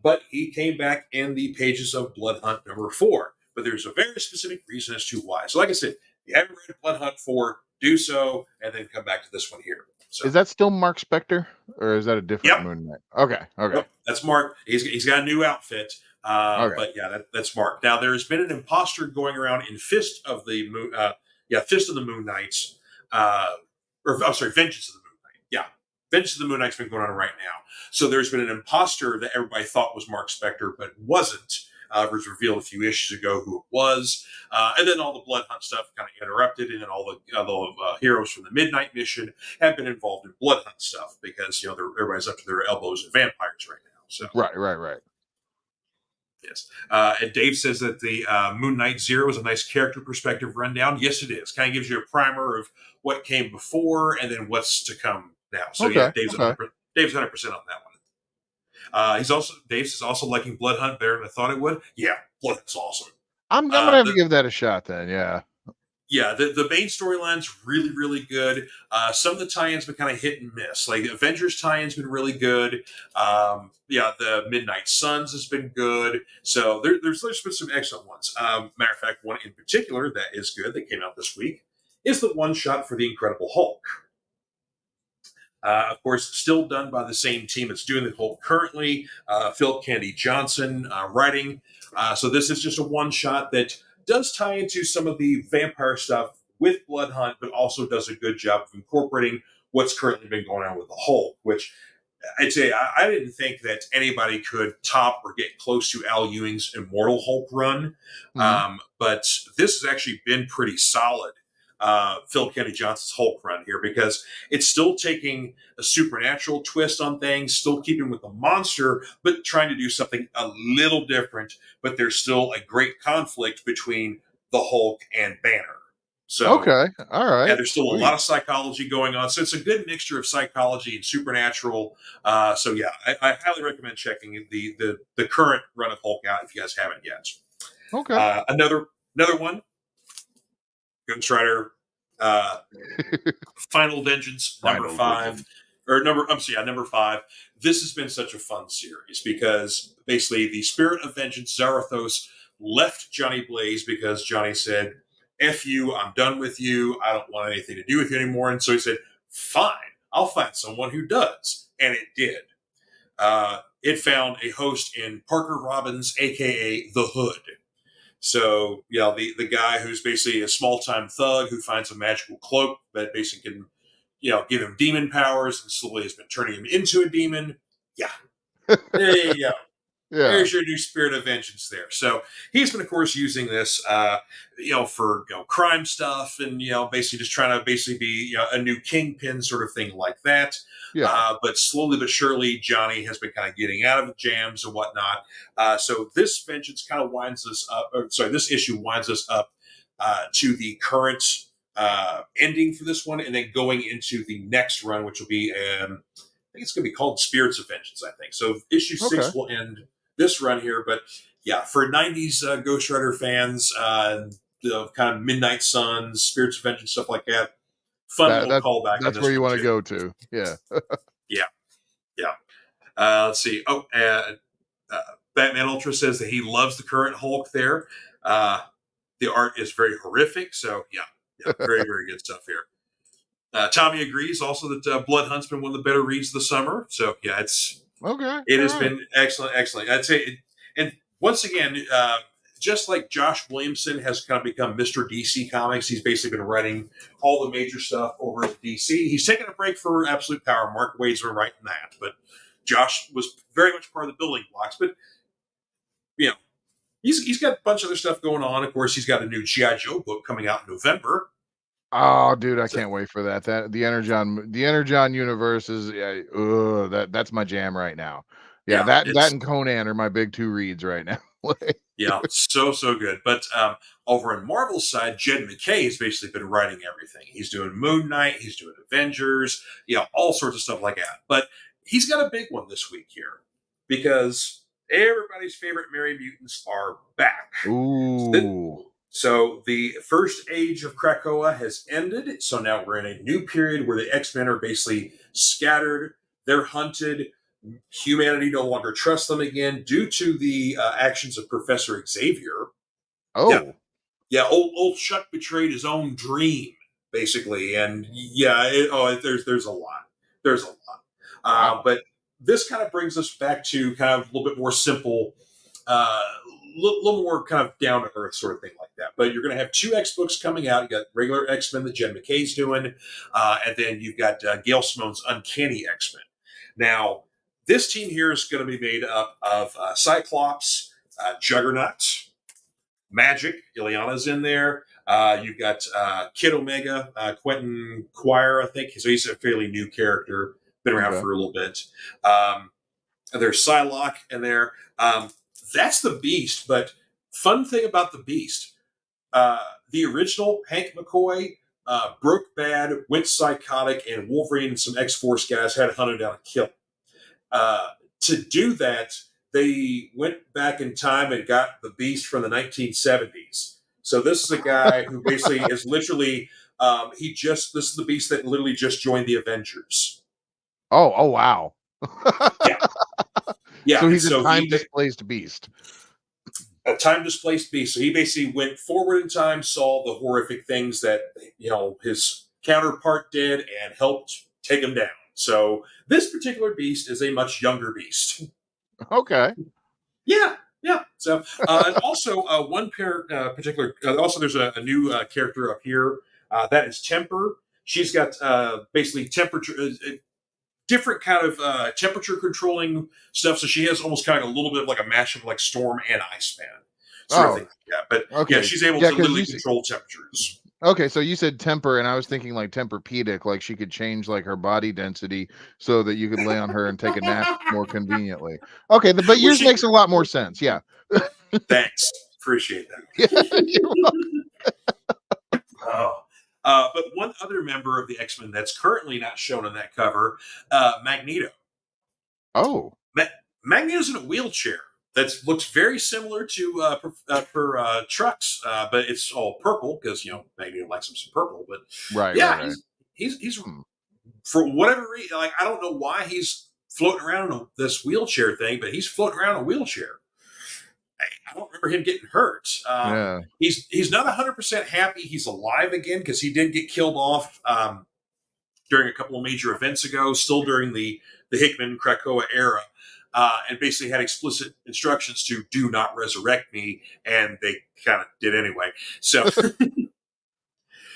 But he came back in the pages of Blood Hunt number 4. But there's a very specific reason as to why. So like I said, if you haven't read Blood Hunt 4, do so, and then come back to this one here. So, is that still Mark Spector, or is that a different Yep. Moon Knight? Okay. Nope, that's Mark. He's got a new outfit. Okay. But yeah, that's Mark. Now there's been an imposter going around in Fist of the Moon Knights. Vengeance of the Moon Knight. Yeah, Vengeance of the Moon Knight's been going on right now. So there's been an imposter that everybody thought was Mark Spector, but wasn't. It was revealed a few issues ago who it was. And then all the Blood Hunt stuff kind of interrupted, and then all the heroes from the Midnight Mission have been involved in Blood Hunt stuff because everybody's up to their elbows in vampires right now. So Right. Yes. And Dave says that the Moon Knight Zero is a nice character perspective rundown. Yes, it is. Kind of gives you a primer of what came before and then what's to come now. So yeah, Okay. Okay. Dave's 100% on that one. Dave's is also liking Blood Hunt better than I thought it would. Yeah, Blood Hunt's awesome. I'm gonna have The, to give that a shot then. Yeah. yeah, the main storyline's really, really good. Some of the tie-ins been kind of hit and miss. Like the Avengers tie-in's been really good. Yeah, the Midnight Suns has been good. So there's been some excellent ones. Matter of fact, one in particular that is good that came out this week is the one shot for the Incredible Hulk. Of course, still done by the same team that's doing the Hulk currently. Phil Candy Johnson writing. So this is just a one shot that does tie into some of the vampire stuff with Blood Hunt, but also does a good job of incorporating what's currently been going on with the Hulk, which I'd say I didn't think that anybody could top or get close to Al Ewing's Immortal Hulk run. But this has actually been pretty solid. Phil Kenny Johnson's Hulk run here, because it's still taking a supernatural twist on things, still keeping with the monster, but trying to do something a little different. But there's still a great conflict between the Hulk and Banner. So, Okay. All right. yeah, there's still a Sweet. lot of psychology going on. So it's a good mixture of psychology and supernatural. So yeah, I highly recommend checking the current run of Hulk out if you guys haven't yet. Okay. Another one. Ghost Rider, Final Vengeance, number five. Number five. This has been such a fun series because basically the spirit of vengeance, Zarathos, left Johnny Blaze because Johnny said, F you, I'm done with you, I don't want anything to do with you anymore. And so he said, fine, I'll find someone who does. And it did. It found a host in Parker Robbins, aka The Hood. So, yeah, the guy who's basically a small-time thug who finds a magical cloak that basically can, give him demon powers, and slowly has been turning him into a demon. Yeah. There you go. Yeah. There's your new spirit of vengeance there. So he's been, of course, using this, for crime stuff, and basically just trying to be a new kingpin sort of thing like that. Yeah. But slowly but surely, Johnny has been kind of getting out of the jams and whatnot. So this vengeance kind of winds us up. This issue winds us up to the current ending for this one, and then going into the next run, which will be, I think it's going to be called Spirits of Vengeance. I think so. Issue 6 will end this run here, but yeah, for 90s Ghost Rider fans, the kind of Midnight Suns, Spirits of Vengeance, stuff like that, fun little callback. That's where you want to go to. Yeah. Yeah. Let's see. Batman Ultra says that he loves the current Hulk there. The art is very horrific. So yeah, very, very good stuff here. Tommy agrees also that Blood Hunt's been one of the better reads of the summer. So yeah, it has been excellent. I'd say, and once again, just like Josh Williamson has kind of become Mr. DC Comics, he's basically been writing all the major stuff over at DC. He's taken a break for Absolute Power. Mark Waid's been writing that, but Josh was very much part of the building blocks. But he's got a bunch of other stuff going on. Of course, he's got a new G.I. Joe book coming out in November. Oh, dude, I can't wait for that. The Energon universe is that's my jam right now. Yeah, that and Conan are my big two reads right now. Yeah, so good. But over on Marvel's side, Jed MacKay has basically been writing everything. He's doing Moon Knight, he's doing Avengers, all sorts of stuff like that. But he's got a big one this week here because everybody's favorite Merry Mutants are back. Ooh. So the first age of Krakoa has ended. So now we're in a new period where the X-Men are basically scattered. They're hunted. Humanity no longer trusts them again due to the actions of Professor Xavier. Oh. Yeah. Old Chuck betrayed his own dream, basically. And there's a lot. There's a lot. Wow. But this kind of brings us back to kind of a little bit more simple, little more kind of down to earth sort of thing like that. But you're going to have 2 X books coming out. You got regular X-Men that Jed MacKay's doing, and then you've got Gail Simone's Uncanny X-Men. Now, this team here is going to be made up of Cyclops, Juggernaut, Magic. Ileana's in there. You've got Kid Omega, Quentin Quire, I think. So he's a fairly new character, been around for a little bit. There's Psylocke in there. that's the Beast. But fun thing about the Beast, the original Hank McCoy broke bad, went psychotic, and Wolverine and some X-Force guys had to hunt him down and kill him. To do that, they went back in time and got the Beast from the 1970s. So this is a guy who basically is literally this is the Beast that literally just joined the Avengers. Oh wow. Yeah. Yeah. So he's a so time displaced beast. A time displaced beast. So he basically went forward in time, saw the horrific things that his counterpart did, and helped take him down. So this particular beast is a much younger beast. Okay. Yeah. So and also one particular. Also, there's a new character up here that is Temper. She's got basically temperature. Different kind of temperature controlling stuff. So she has almost kind of a little bit of like a mash of like Storm and Iceman sort of thing. Yeah, but okay. She's able to literally control temperatures. Okay, so you said temper, and I was thinking like Tempur-Pedic, like she could change like her body density so that you could lay on her and take a nap more convenient. Okay, but yours makes a lot more sense. Yeah. Thanks, appreciate that. But one other member of the X-Men that's currently not shown on that cover, Magneto. Oh. Magneto's in a wheelchair that looks very similar to Trucks, but it's all purple because Magneto likes some purple. But right. He's for whatever reason, like I don't know why he's floating around in this wheelchair thing, but he's floating around in a wheelchair. I don't remember him getting hurt. He's not 100% happy he's alive again because he did get killed off during a couple of major events ago, still during the Hickman-Krakoa era, and basically had explicit instructions to do not resurrect me, and they kind of did anyway. So,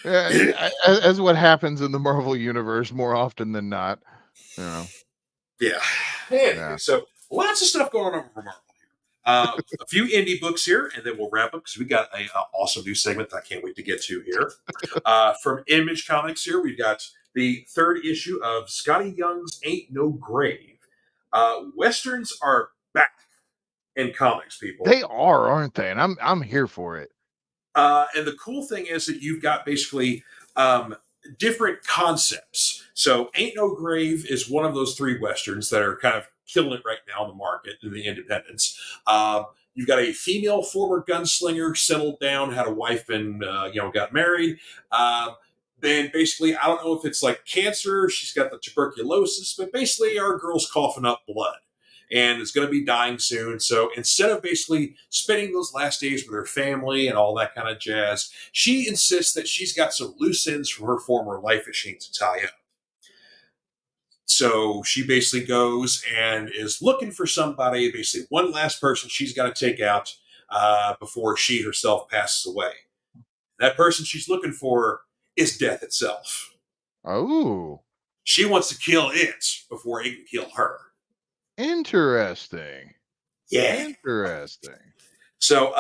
as what happens in the Marvel universe more often than not, Yeah. Anyway, so lots of stuff going on over Marvel. A few indie books here, and then we'll wrap up because we got an awesome new segment that I can't wait to get to here. From Image Comics here, we've got the 3rd issue of Scotty Young's Ain't No Grave. Westerns are back in comics, people. They are, aren't they? And I'm here for it. And the cool thing is that you've got basically different concepts. So Ain't No Grave is one of those 3 Westerns that are kind of killing it right now in the market in the independents. You've got a female former gunslinger, settled down, had a wife, and got married. Then basically, I don't know if it's like cancer, she's got the tuberculosis, but basically our girl's coughing up blood and is going to be dying soon. So instead of basically spending those last days with her family and all that kind of jazz, she insists that she's got some loose ends from her former life that she needs to tie up. So she basically goes and is looking for somebody, basically one last person she's got to take out before she herself passes away. That person she's looking for is death itself. Oh. She wants to kill it before it can kill her. Interesting. Yeah. Interesting. So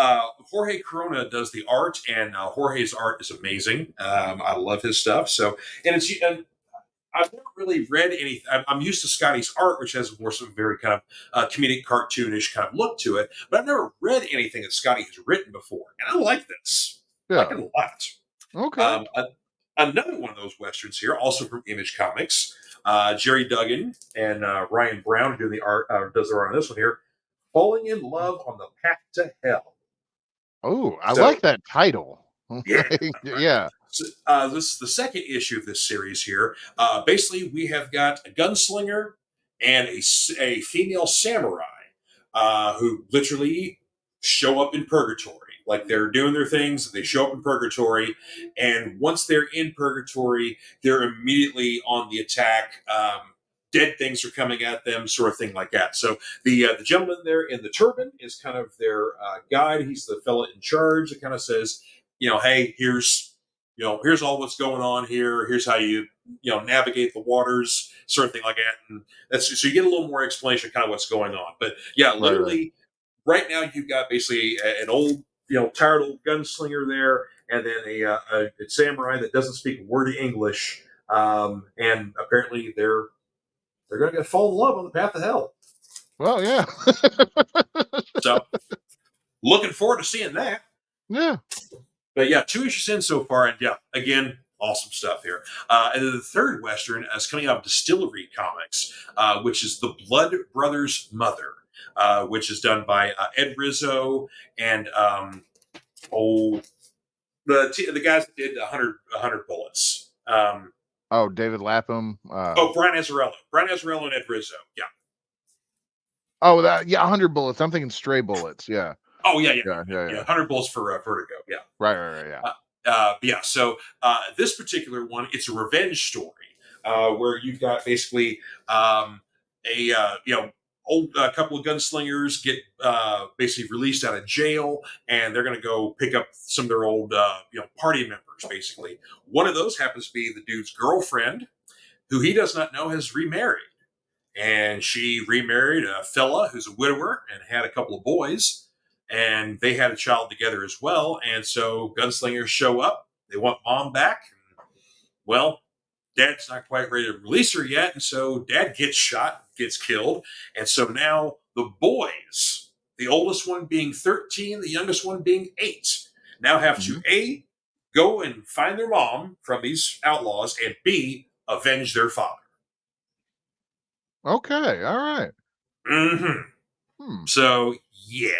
Jorge Corona does the art, and Jorge's art is amazing. I love his stuff. So, and I've never really read anything. I'm used to Scotty's art, which has more some very kind of comedic, cartoonish kind of look to it. But I've never read anything that Scotty has written before, and I like this. Yeah. I like it a lot. Okay. Another one of those westerns here, also from Image Comics. Jerry Duggan and Ryan Brown do the art. Does the art on this one here? Falling in Love on the Path to Hell. Oh, I like that title. Yeah. Yeah. So, this is the 2nd issue of this series here. Basically, we have got a gunslinger and a female samurai who literally show up in purgatory. Like they're doing their things, they show up in purgatory, and once they're in purgatory, they're immediately on the attack. Dead things are coming at them, sort of thing like that. So the gentleman there in the turban is kind of their guide. He's the fella in charge. It kind of says, hey, here's all what's going on here. Here's how you navigate the waters, sort of thing like that. And that's so you get a little more explanation of kind of what's going on. But yeah, literally, right now you've got basically an old, tired old gunslinger there, and then a samurai that doesn't speak a word of English, and apparently they're going to fall in love on the path to hell. Well, yeah. So looking forward to seeing that. Yeah. But yeah, 2 issues in so far, and yeah, again, awesome stuff here. And then the third Western is coming out of Distillery Comics, which is The Blood Brothers' Mother, which is done by Ed Rizzo and the guys that did 100 Bullets. David Lapham. Brian Azzarello and Ed Rizzo. Yeah. 100 Bullets. I'm thinking Stray Bullets. Yeah. Oh yeah. 100 Bullets for Vertigo. Yeah. Right. Yeah. Yeah. So this particular one, it's a revenge story where you've got basically a couple of gunslingers get basically released out of jail, and they're going to go pick up some of their old party members. Basically, one of those happens to be the dude's girlfriend, who he does not know has remarried, and she remarried a fella who's a widower and had a couple of boys. And they had a child together as well. And so gunslingers show up. They want mom back. Well, dad's not quite ready to release her yet. And so dad gets shot, gets killed. And so now the boys, the oldest one being 13, the youngest one being 8, now have to A, go and find their mom from these outlaws, and B, avenge their father. Okay. All right. So, yeah.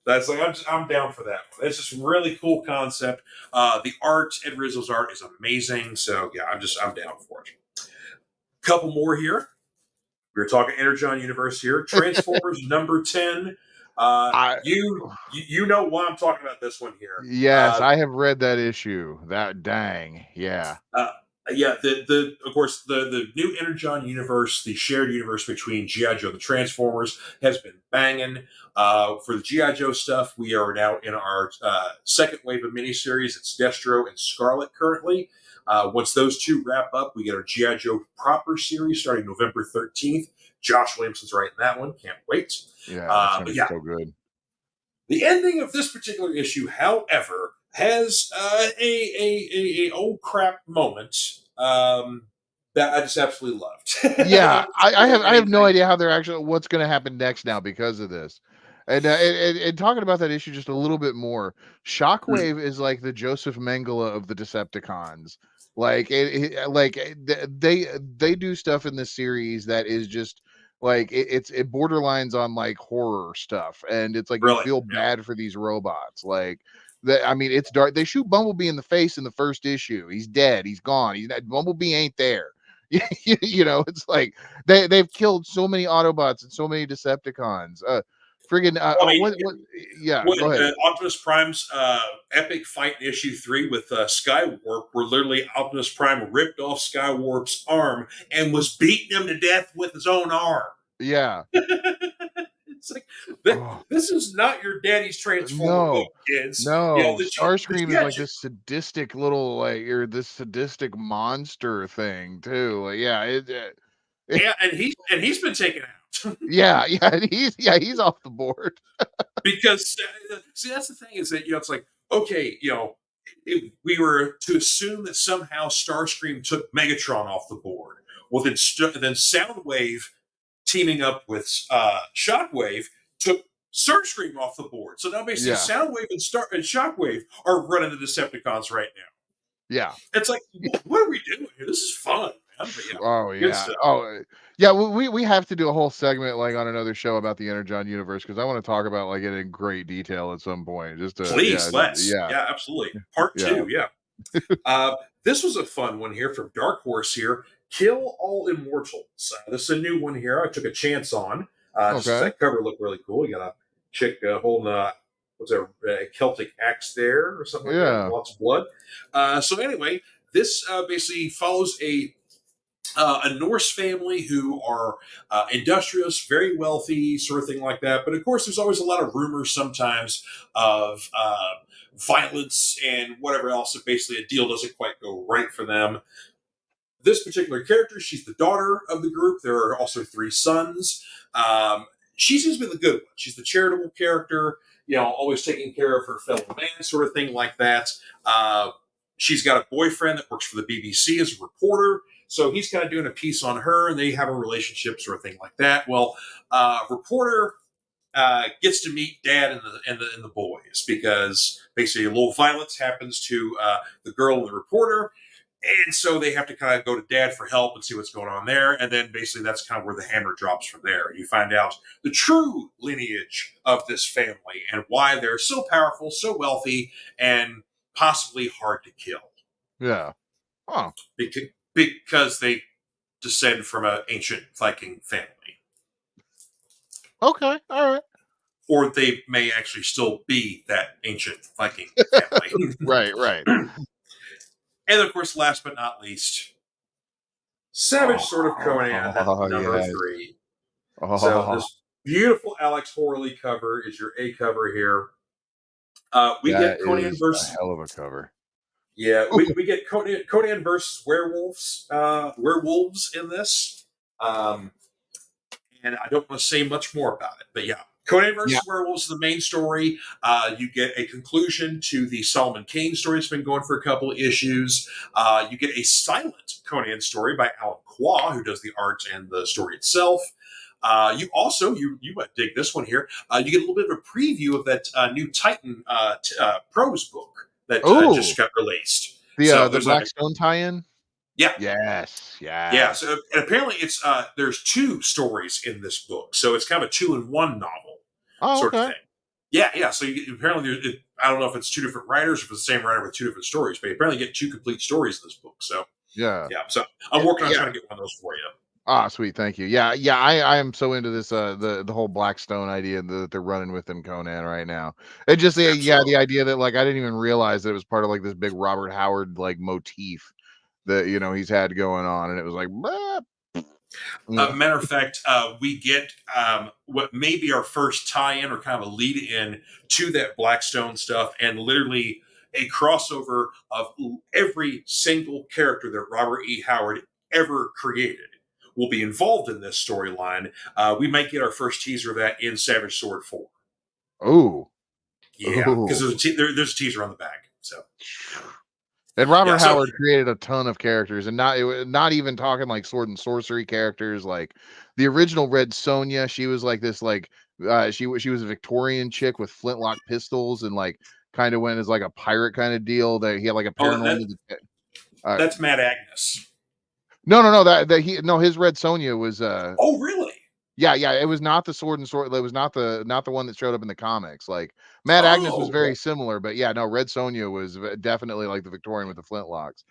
That's like I'm down for that one. It's just a really cool concept. The art, Ed Rizzo's art, is amazing. So yeah, I'm down for it. Couple more here. We were talking Energon Universe here. Transformers number 10. You know why I'm talking about this one here. Yes, I have read that issue. That dang, yeah. Of course the new Energon universe, the shared universe between G.I. Joe, the Transformers, has been banging. For the G.I. Joe stuff, we are now in our second wave of miniseries. It's Destro and Scarlet currently. Once those two wrap up, we get our G.I. Joe proper series starting November 13th. Josh Williamson's writing that one. Can't wait. Yeah, that's so good. The ending of this particular issue, however, has a old crap moment that I just absolutely loved. Yeah, I have no idea how they're actually what's going to happen next now because of this. And talking about that issue just a little bit more, Shockwave is like the Joseph Mengele of the Decepticons. Like they do stuff in this series that is just like it borderlines on like horror stuff, and it's like really? You feel bad for these robots. Like I mean, it's dark. They shoot Bumblebee in the face in the first issue. He's dead. He's gone. Bumblebee ain't there. It's like they've killed so many Autobots and so many Decepticons. Go ahead. Optimus Prime's epic fight in issue 3 with Skywarp, where literally Optimus Prime ripped off Skywarp's arm and was beating him to death with his own arm. Yeah. It's like this is not your daddy's Transformer book, kids. No, Starscream is like this sadistic little this sadistic monster thing too. And he's been taken out. He's off the board. Because see, that's the thing is that it's like okay, if we were to assume that somehow Starscream took Megatron off the board, well then Soundwave teaming up with Shockwave took Starscream off the board. So now basically Soundwave and Shockwave are running the Decepticons right now. Yeah. It's like, what are we doing here? This is fun, man. We have to do a whole segment like on another show about the Energon universe because I want to talk about like it in great detail at some point. Please, let's. Yeah, absolutely. Part 2, this was a fun one here from Dark Horse here. Kill All Immortals. This is a new one here. I took a chance on. That cover looked really cool. You got a chick holding a Celtic axe there or something like that. Lots of blood. So anyway, this basically follows a Norse family who are industrious, very wealthy, sort of thing like that. But of course, there's always a lot of rumors sometimes of violence and whatever else. If basically a deal doesn't quite go right for them. This particular character, she's the daughter of the group. There are also 3 sons. She seems to be the good one. She's the charitable character, always taking care of her fellow man, sort of thing like that. She's got a boyfriend that works for the BBC as a reporter. So he's kind of doing a piece on her, and they have a relationship, sort of thing like that. Well, reporter gets to meet Dad and the boys, because basically a little violence happens to the girl and the reporter, and so they have to kind of go to Dad for help and see what's going on there. And then basically that's kind of where the hammer drops from there. You find out the true lineage of this family and why they're so powerful, so wealthy, and possibly hard to kill. Yeah. Oh. Because they descend from an ancient Viking family. Okay. All right. Or they may actually still be that ancient Viking family. Right. And of course, last but not least, Savage Sword of Conan, number 3. So this beautiful Alex Horley cover is your A cover here. We get Conan versus a hell of a cover. Yeah, we get Conan versus werewolves in this. And I don't want to say much more about it, but yeah. Conan versus Werewolves is the main story. You get a conclusion to the Solomon Kane story. It's been going for a couple of issues. You get a silent Conan story by Alan Qua, who does the art and the story itself. You also, you might dig this one here, you get a little bit of a preview of that new Titan prose book that just got released. The Blackstone tie-in? Yeah. Yes. Yeah. So and apparently it's there's 2 stories in this book, so it's kind of a 2-in-1 novel sort of thing. Yeah. So apparently, I don't know if it's 2 different writers or if it's the same writer with 2 different stories, but you apparently get 2 complete stories in this book. So yeah. So I'm working on trying to get one of those for you. Ah, sweet, thank you. Yeah. I am so into this the whole Blackstone idea that they're running with in Conan right now. It just the idea that like I didn't even realize that it was part of like this big Robert Howard like motif that he's had going on, and it was like matter of fact, we get what may be our first tie-in or kind of a lead-in to that Blackstone stuff, and literally a crossover of every single character that Robert E. Howard ever created will be involved in this storyline. We might get our first teaser of that in Savage Sword 4. Oh. Yeah, because there's a teaser on the back. So. And Robert Howard created a ton of characters, and not even talking like sword and sorcery characters. Like the original Red Sonja, she was like this, like she was a Victorian chick with flintlock pistols, and like kind of went as like a pirate kind of deal. That he had like a paranormal. That's Mad Agnes. No, his Red Sonja was. Oh, really? Yeah. It was not the sword and sword. It was not the one that showed up in the comics. Like Mad Agnes was very similar, but yeah, no, Red Sonja was definitely like the Victorian with the flintlocks.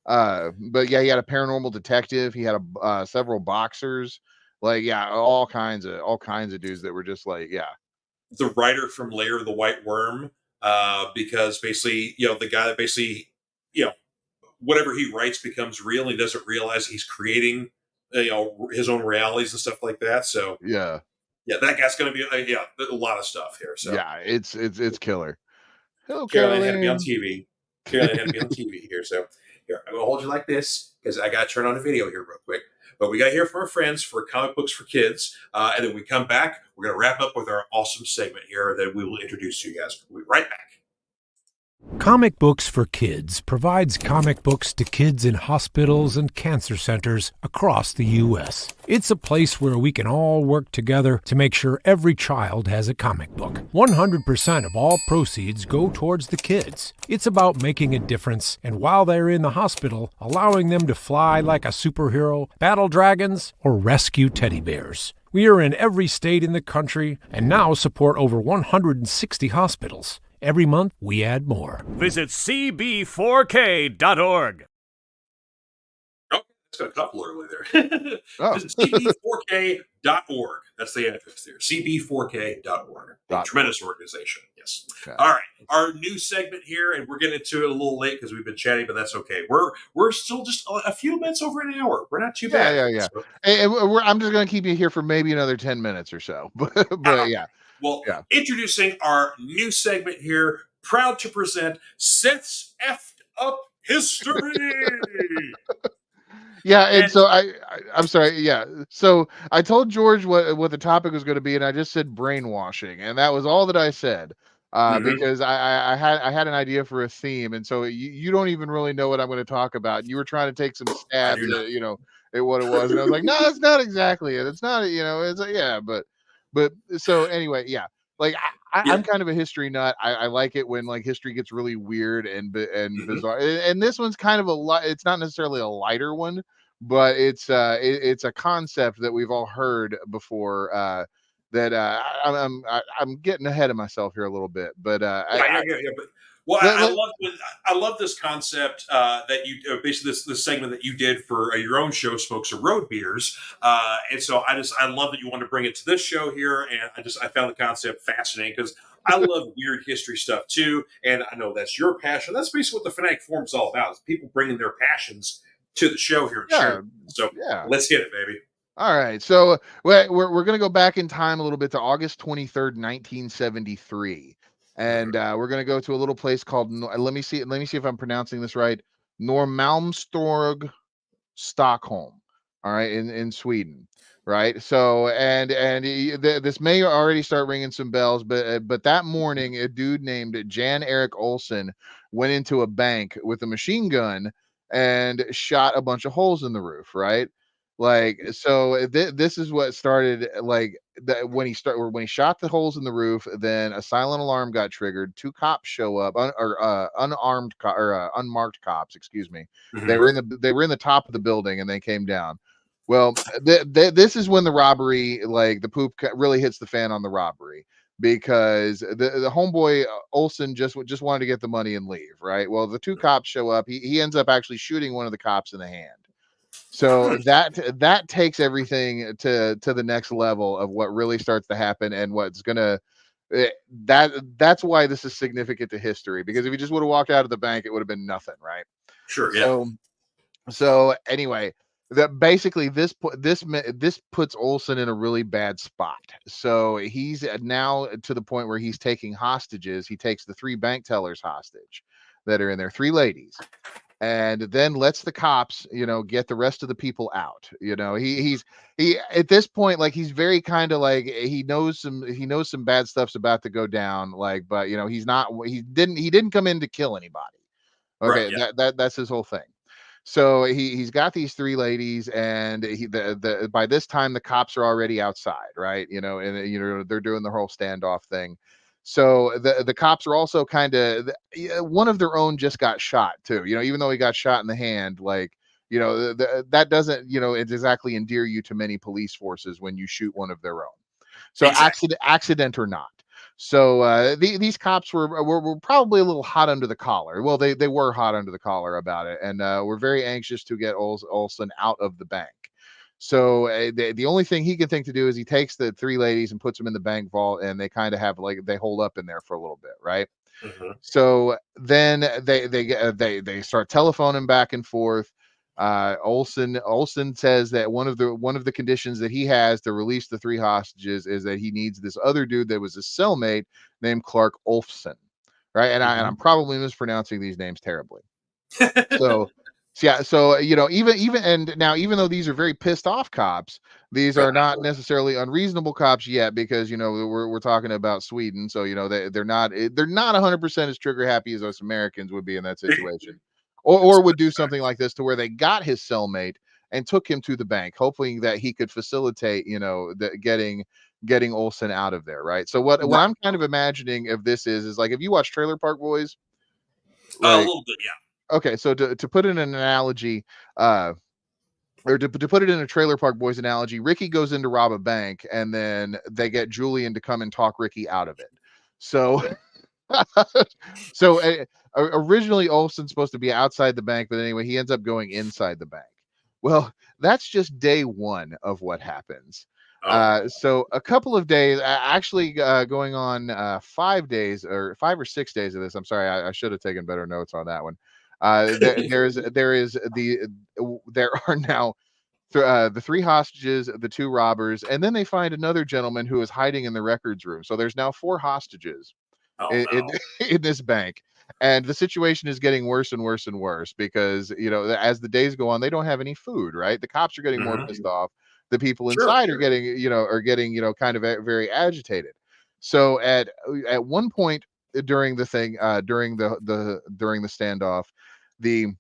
But yeah, he had a paranormal detective. He had several boxers. Like all kinds of dudes that were just like the writer from Lair of the White Worm, because basically the guy that basically whatever he writes becomes real. And he doesn't realize he's creating his own realities and stuff like that. So yeah, that guy's going to be a lot of stuff here. So yeah, it's killer. Hello, Caroline had to be on TV. Caroline had to be on TV here. So here, I'm going to hold you like this because I got to turn on the video here real quick. But we got to hear from our friends for Comic Books for Kids. And then we come back. We're going to wrap up with our awesome segment here that we will introduce to you guys. We'll be right back. Comic Books for Kids provides comic books to kids in hospitals and cancer centers across the U.S. It's a place where we can all work together to make sure every child has a comic book. 100% of all proceeds go towards the kids. It's about making a difference, and while they're in the hospital, allowing them to fly like a superhero, battle dragons, or rescue teddy bears. We are in every state in the country and now support over 160 hospitals. Every month, we add more. Visit cb4k.org. Oh, that's got a couple early there. Visit cb4k.org. That's the address there. cb4k.org. A tremendous organization. Yes. Okay. All right. Our new segment here, and we're getting into it a little late because we've been chatting, but that's okay. We're still just a few minutes over an hour. We're not too bad. Yeah. So, I'm just going to keep you here for maybe another 10 minutes or so. But yeah. Well, introducing our new segment here, proud to present Seth's Effed Up History. And so I'm sorry. Yeah. So I told George what the topic was going to be, and I just said brainwashing, and that was all that I said. Because I had an idea for a theme, and so you don't even really know what I'm going to talk about. You were trying to take some stabs at what it was, and I was like, no, that's not exactly it. It's not, it's But so anyway, yeah. Like Yeah. I'm kind of a history nut. I like it when like history gets really weird and Mhm. bizarre. And this one's kind of a lot. It's not necessarily a lighter one, but it's a concept that we've all heard before. That I'm getting ahead of myself here a little bit, but Yeah. But well, let, let I love this concept that you basically this segment that you did for your own show, Smokes and Road Beers, and so I love that you want to bring it to this show here, and I found the concept fascinating because I love weird history stuff too, and I know that's your passion. That's basically what the Fanatic Forum is all about: is people bringing their passions to the show here and sharing. yeah, So yeah. let's get it, baby. All right, so we're going to go back in time a little bit to August 23rd, 1973, Mhm. and we're going to go to a little place called. Let me see if I'm pronouncing this right. Norrmalmstorg, Stockholm. All right, in Sweden. Right. So this may already start ringing some bells, but that morning a dude named Jan Erik Olsen went into a bank with a machine gun and shot a bunch of holes in the roof. Right. Like so, this is what started like that when he shot the holes in the roof. Then a silent alarm got triggered. Two cops show up, unmarked cops. Excuse me. Mhm. They were in the top of the building and they came down. Well, this is when the robbery, like the really hits the fan on the robbery because the homeboy Olson just wanted to get the money and leave, right? Well, the two cops show up. He ends up actually shooting one of the cops in the hand. So that takes everything to the next level of what really starts to happen and what's gonna that's why this is significant to history because if he just would have walked out of the bank, it would have been nothing, right? Sure. Yeah. So anyway, that basically this puts Olson in a really bad spot. So he's now to the point where he's taking hostages. He takes the three bank tellers hostage that are in there, three ladies, and then lets the cops, get the rest of the people out. He at this point, like he's very kind of like he knows some bad stuff's about to go down. Like, but he didn't come in to kill anybody. Right. Okay, Yeah. that's his whole thing. So he's got these three ladies, and by this time the cops are already outside, right? And they're doing the whole standoff thing. So the cops are also kind of one of their own just got shot too. Even though he got shot in the hand, like that doesn't it exactly endear you to many police forces when you shoot one of their own. So Exactly. accident or not. So these cops were probably a little hot under the collar. Well, they were hot under the collar about it, and were very anxious to get Olson out of the bank. So the only thing he can think to do is he takes the three ladies and puts them in the bank vault, and they kind of have like they hold up in there for a little bit, right? Mhm. So then they start telephoning back and forth. Olson says that one of the conditions that he has to release the three hostages is that he needs this other dude that was his cellmate named Clark Olfson, right? And I'm probably mispronouncing these names terribly. So, yeah, so even and now even though these are very pissed off cops, these Right. are not necessarily unreasonable cops yet because we're talking about Sweden, so they're not 100% as trigger happy as us Americans would be in that situation, or would do something like this to where they got his cellmate and took him to the bank, hoping that he could facilitate getting Olson out of there, right? So what Right. I'm kind of imagining if this is like if you watch Trailer Park Boys, A like little bit. Yeah. okay, so to put in an analogy, or to put it in a Trailer Park Boys analogy, Ricky goes in to rob a bank, and then they get Julian to come and talk Ricky out of it. So, so originally Olsen's supposed to be outside the bank, but anyway, he ends up going inside the bank. Well, that's just day one of what happens. Oh. So a couple of days, actually going on 5 days or 5 or 6 days of this. I'm sorry, I should have taken better notes on that one. There are now the three hostages, the two robbers, and then they find another gentleman who is hiding in the records room. So there's now four hostages Oh in no. in this bank, and the situation is getting worse and worse and worse because as the days go on, they don't have any food. Right, the cops are getting more Mhm. pissed off. The people Sure. inside are getting kind of very agitated. So at one point during the thing during the standoff, the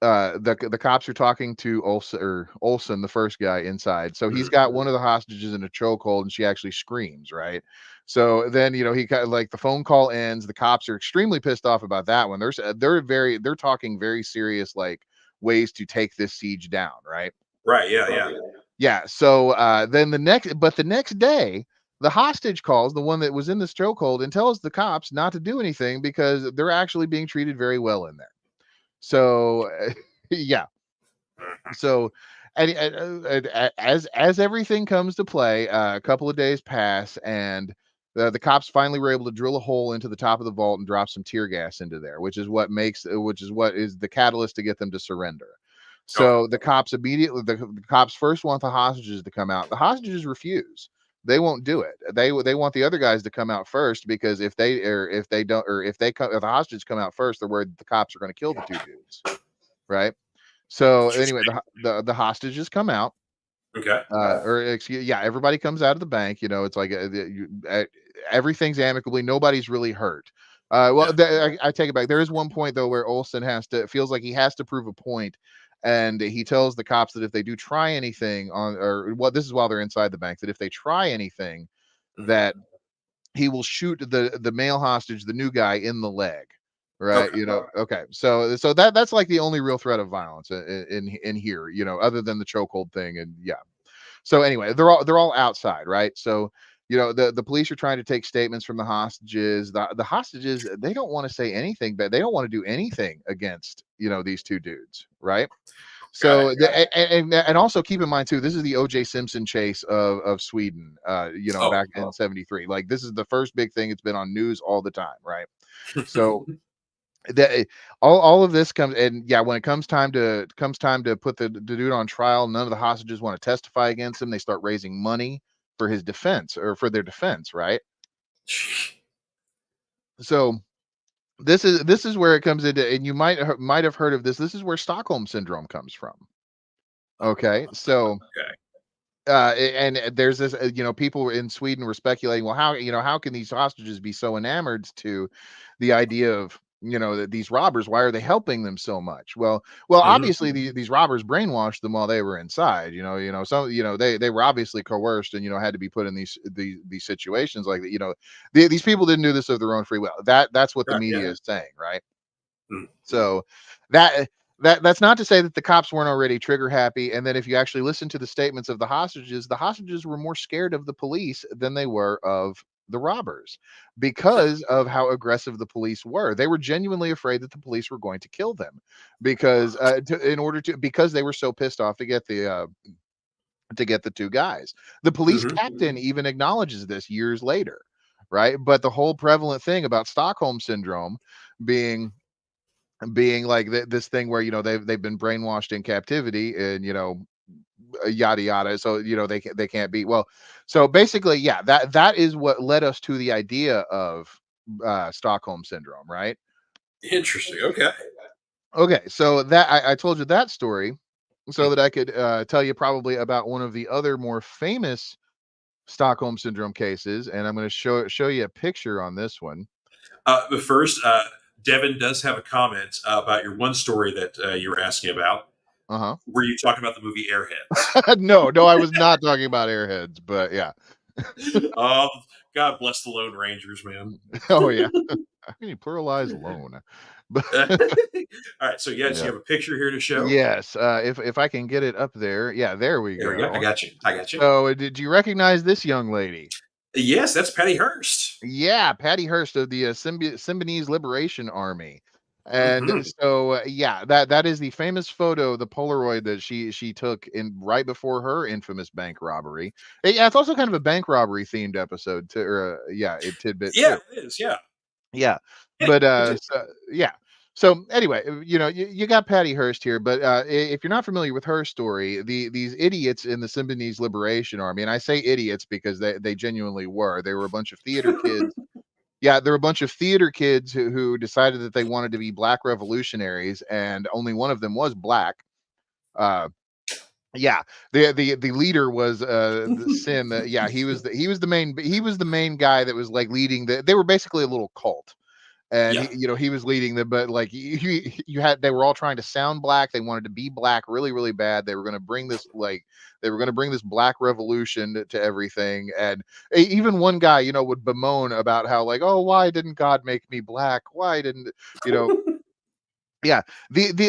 the cops are talking to Olson, the first guy inside. So he's got one of the hostages in a chokehold, and she actually screams, right? So then he kind of like the phone call ends. The cops are extremely pissed off about that one. They're talking very serious like ways to take this siege down, right? Right. Yeah. Yeah. So then the next day, the hostage calls the one that was in this chokehold and tells the cops not to do anything because they're actually being treated very well in there. So yeah. So as everything comes to play, a couple of days pass, and the cops finally were able to drill a hole into the top of the vault and drop some tear gas into there, which is what is the catalyst to get them to surrender. Okay. So the cops first want the hostages to come out. The hostages refuse. They won't do it. They want the other guys to come out first, because if the hostages come out first, they're worried the cops are going to kill the two dudes, right? So anyway, the hostages come out, Okay. everybody comes out of the bank. It's like everything's amicably, nobody's really hurt. I take it back. There is one point though where Olson feels like he has to prove a point, and he tells the cops that if they do try anything this is while they're inside the bank, that if they try anything, that he will shoot the male hostage, the new guy, in the leg. Right. Okay. Okay. So that's like the only real threat of violence in here, other than the chokehold thing. And yeah. So anyway, they're all outside, right? So the police are trying to take statements from the hostages. The hostages, they don't want to say anything, but they don't want to do anything against these two dudes, right? Got it. So and also keep in mind too, this is the O.J. Simpson chase of Sweden, back in '73. Like, this is the first big thing. It's been on news all the time, right? So all of this comes, and yeah, when it comes time to put the dude on trial, none of the hostages want to testify against him. They start raising money for his defense, or for their defense, right? So this is where it comes into, and you might have heard of this. This is where Stockholm syndrome comes from. Okay, so Okay. and there's this, people in Sweden were speculating, well, how can these hostages be so enamored to the idea of, that these robbers, why are they helping them so much? Well, obviously these robbers brainwashed them while they were inside. They were obviously coerced and had to be put in these situations like that. These people didn't do this of their own free will. That's what the media is saying, right? So that's not to say that the cops weren't already trigger happy, and that if you actually listen to the statements of the hostages were more scared of the police than they were of the robbers, because of how aggressive the police were. They were genuinely afraid that the police were going to kill them, because because they were so pissed off to get the two guys. The police captain even acknowledges this years later, right? But the whole prevalent thing about Stockholm syndrome being like this thing where they've been brainwashed in captivity, and yada yada, so they can't be, well, so basically, yeah, that is what led us to the idea of Stockholm syndrome, right? Interesting. Okay, so that I told you that story so that I could tell you probably about one of the other more famous Stockholm syndrome cases, and I'm going to show you a picture on this one. But first, Devin does have a comment about your one story that you were asking about. Were you talking about the movie Airheads? No, I was not talking about Airheads, but yeah. God bless the Lone Rangers, man. Oh yeah. How can you pluralize lone? All right, so yes, you have a picture here to show. Yes, if I can get it up there. Yeah, there we There go. we go. I got you. So, did you recognize this young lady? Yes, that's Patty Hearst. Yeah, Patty Hearst of the Symbionese Liberation Army. And so, yeah, that is the famous photo, the Polaroid that she took in right before her infamous bank robbery. Yeah, it's also kind of a bank robbery themed episode too, or tidbit. Yeah, too. it is. Yeah. Yeah, but yeah. So anyway, you got Patty Hearst here, but if you're not familiar with her story, these idiots in the Symbionese Liberation Army, and I say idiots because they genuinely were. They were a bunch of theater kids. Yeah, there were a bunch of theater kids who decided that they wanted to be black revolutionaries, and only one of them was black. Yeah, the leader was the Sin. Yeah, he was the main guy that was like leading they were basically a little cult. and Yeah. he was leading them, but like they were all trying to sound black. They wanted to be black really, really bad. They were going to bring this black revolution to everything. And even one guy, would bemoan about how like, oh, why didn't God make me black? Why didn't you know? Yeah, these are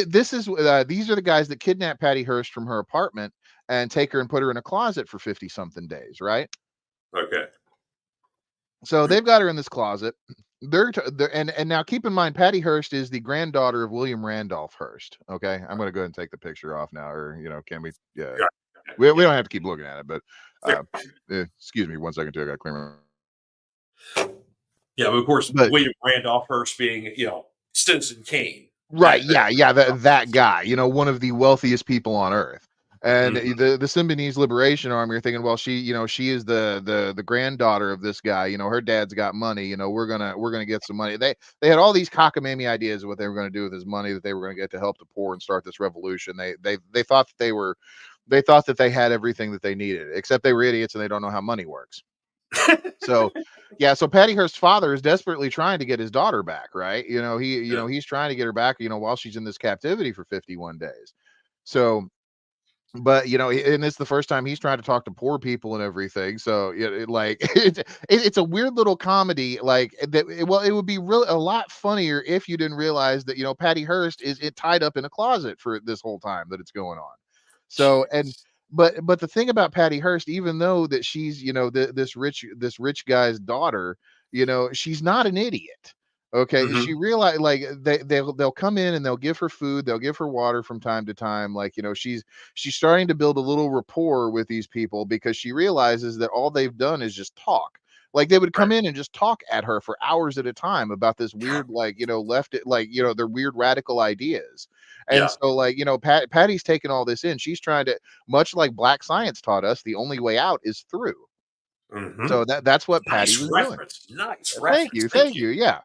the guys that kidnapped Patty Hearst from her apartment and take her and put her in a closet for 50 something days, right? Okay. So they've got her in this closet. And now keep in mind, Patty Hearst is the granddaughter of William Randolph Hearst. Okay, I'm going to go ahead and take the picture off now, or can we? Yeah, Yeah. we don't have to keep looking at it, but Yeah. excuse me 1 second too. I got to clear my. Yeah, but of course, But William Randolph Hearst being, Citizen Kane. right, yeah, that guy, one of the wealthiest people on earth. And the Symbionese Liberation Army are thinking, well, she is the granddaughter of this guy. Her dad's got money. We're gonna get some money. They had all these cockamamie ideas of what they were going to do with his money that they were going to get to help the poor and start this revolution. They thought that they had everything that they needed, except they were idiots and they don't know how money works. So Patty Hearst's father is desperately trying to get his daughter back, right? He's trying to get her back, while she's in this captivity for 51 days. So, but and it's the first time he's trying to talk to poor people and everything. So it's a weird little comedy. Like that. Well, it would be really a lot funnier if you didn't realize that Patty Hearst is tied up in a closet for this whole time that it's going on. So but the thing about Patty Hearst, even though that she's this rich guy's daughter, she's not an idiot. Okay, Mhm. she realized like they'll come in and they'll give her food, they'll give her water from time to time. Like she's starting to build a little rapport with these people because she realizes that all they've done is just talk. Like they would come Right. in and just talk at her for hours at a time about this weird their weird radical ideas. And Yeah. so like Patty's taking all this in. She's trying to, much like Black Science taught us, the only way out is through. Mhm. So that's what Patty Nice was doing. reference. Nice Thank reference. you, Thank thank you. you. Yeah.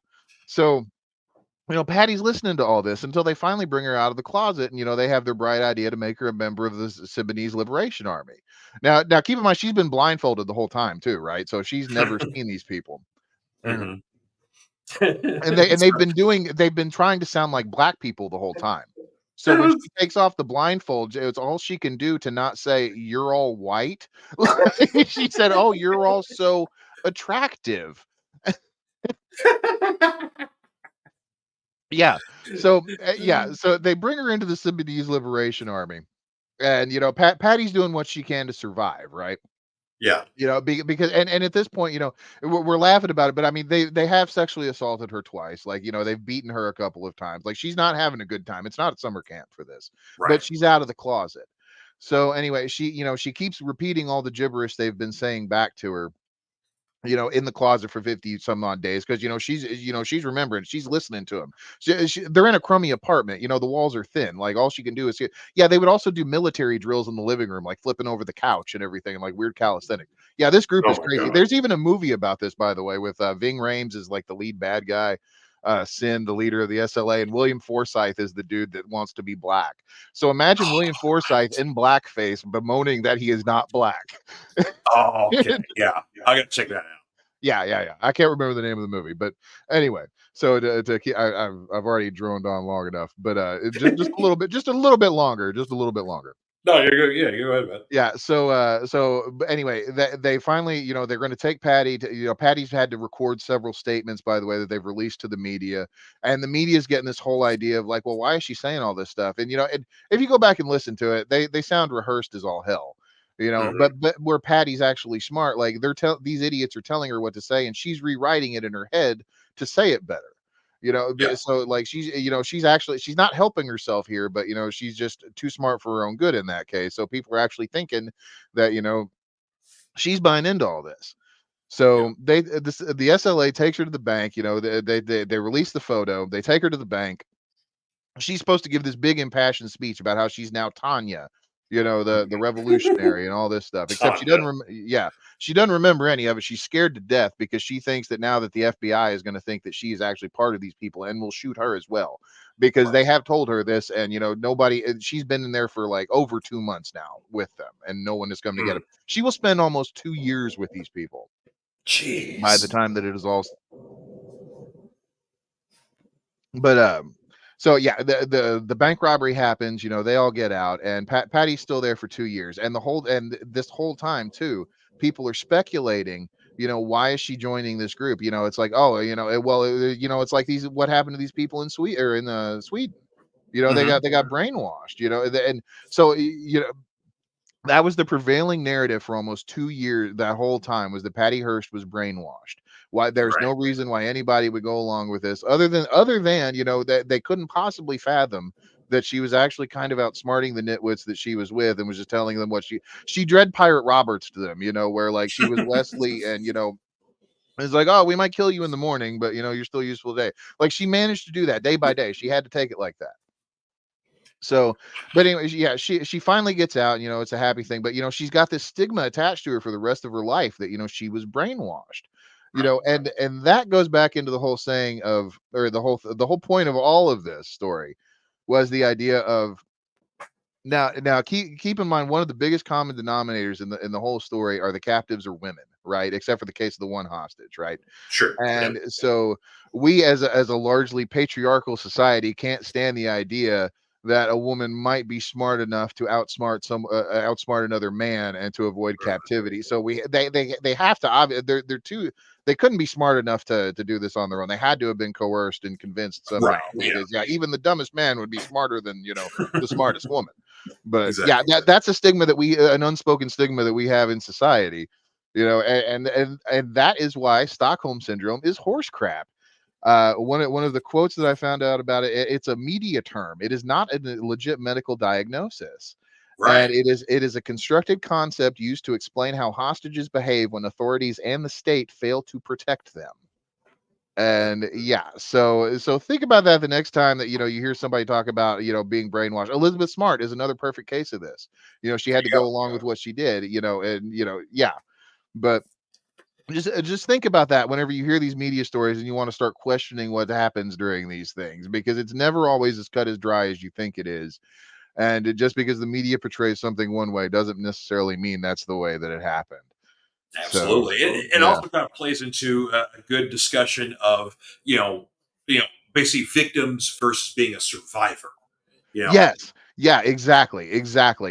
So Patty's listening to all this until they finally bring her out of the closet, and they have their bright idea to make her a member of the Symbionese Liberation Army. Now keep in mind she's been blindfolded the whole time too, right? So she's never seen these people. Mhm. And That's they've been trying to sound like black people the whole time. So when right. she takes off the blindfold, it's all she can do to not say you're all white. She said, "Oh, you're all so attractive." Yeah. So they bring her into the Symbionese Liberation Army, and Patty's doing what she can to survive, right? Yeah. Because and at this point, we're laughing about it, but I mean, they have sexually assaulted her twice. Like, they've beaten her a couple of times. Like, she's not having a good time. It's not a summer camp for this, but Right. she's out of the closet. So anyway, she keeps repeating all the gibberish they've been saying back to her, in the closet for 50 some odd days because she's remembering, she's listening to them. They're in a crummy apartment, the walls are thin, like all she can do is they would also do military drills in the living room, like flipping over the couch and everything, and like weird calisthenics. Yeah, this group Oh is my crazy. god. There's even a movie about this, by the way, with Ving Rhames is like the lead bad guy, Sin, the leader of the SLA, and William Forsythe is the dude that wants to be black. So imagine William Forsythe in blackface bemoaning that he is not black. Oh, okay. Yeah. I got to check that out. Yeah. I can't remember the name of the movie, but anyway. So to keep, I've already droned on long enough, but just a little bit, just a little bit longer, just a little bit longer. No, you're good. Yeah, you're right, man. Yeah. But anyway, they finally, they're going to take Patty to, Patty's had to record several statements, by the way, that they've released to the media, and the media is getting this whole idea of like, well, why is she saying all this stuff? And and if you go back and listen to it, they sound rehearsed as all hell. Mhm. But where Patty's actually smart, like these idiots are telling her what to say, and she's rewriting it in her head to say it better. Yeah. So like she's not helping herself here, but she's just too smart for her own good in that case. So people are actually thinking that she's buying into all this. Yeah. So the SLA takes her to the bank. They release the photo. They take her to the bank. She's supposed to give this big impassioned speech about how she's now Tanya, the revolutionary and all this stuff. Except she Tanya. doesn't she doesn't remember any of it. She's scared to death because she thinks that now that the FBI is going to think that she is actually part of these people and will shoot her as well, because they Right. have told her this. And nobody, she's been in there for like over 2 months now with them, and no one has come to get Mm. her. She will spend almost 2 years with these people by the Jeez. time that it is all. But so yeah, the bank robbery happens. They all get out, and Patty's still there for 2 years, and this whole time too, people are speculating. Why is she joining this group? It's like, oh, it's like these what happened to these people in Sweden or in Sweden. They got brainwashed. And so that was the prevailing narrative for almost 2 years. That whole time was that Patty Hearst was brainwashed. Why there's Right. no reason why anybody would go along with this other than that they couldn't possibly fathom that she was actually kind of outsmarting the nitwits that she was with and was just telling them what she dread Pirate Roberts to them, where like she was Wesley and it's like, oh, we might kill you in the morning, but you're still useful today. Like she managed to do that day by day. She had to take it like that. So, but anyways, yeah, she finally gets out. It's a happy thing, but she's got this stigma attached to her for the rest of her life that she was brainwashed. Right. And that goes back into the whole saying of, or the whole point of all of this story was the idea of now keep in mind one of the biggest common denominators in the whole story are the captives are women, right? Except for the case of the one hostage, right? Sure. Yep. And so we as a largely patriarchal society can't stand the idea that a woman might be smart enough to outsmart another man and to avoid captivity. So they have to they're too they couldn't be smart enough to do this on their own. They had to have been coerced and convinced somehow Right. Yeah. because even the dumbest man would be smarter than the smartest woman. But yeah, Exactly. that's a stigma that an unspoken stigma that we have in society, and that is why Stockholm syndrome is horse crap. One of the quotes that I found out about it's a media term. It is not a legit medical diagnosis. Right. And it is a constructed concept used to explain how hostages behave when authorities and the state fail to protect them. And yeah, so think about that the next time that you hear somebody talk about being brainwashed. Elizabeth Smart is another perfect case of this. She had to go along with what she did. And yeah, but just think about that whenever you hear these media stories and you want to start questioning what happens during these things, because it's never always as cut as dry as you think it is. And just because the media portrays something one way doesn't necessarily mean that's the way that it happened. So Absolutely. It yeah. also kind of plays into a good discussion of, you know, you know, basically victims versus being a survivor. You know, Yes. Yeah, exactly.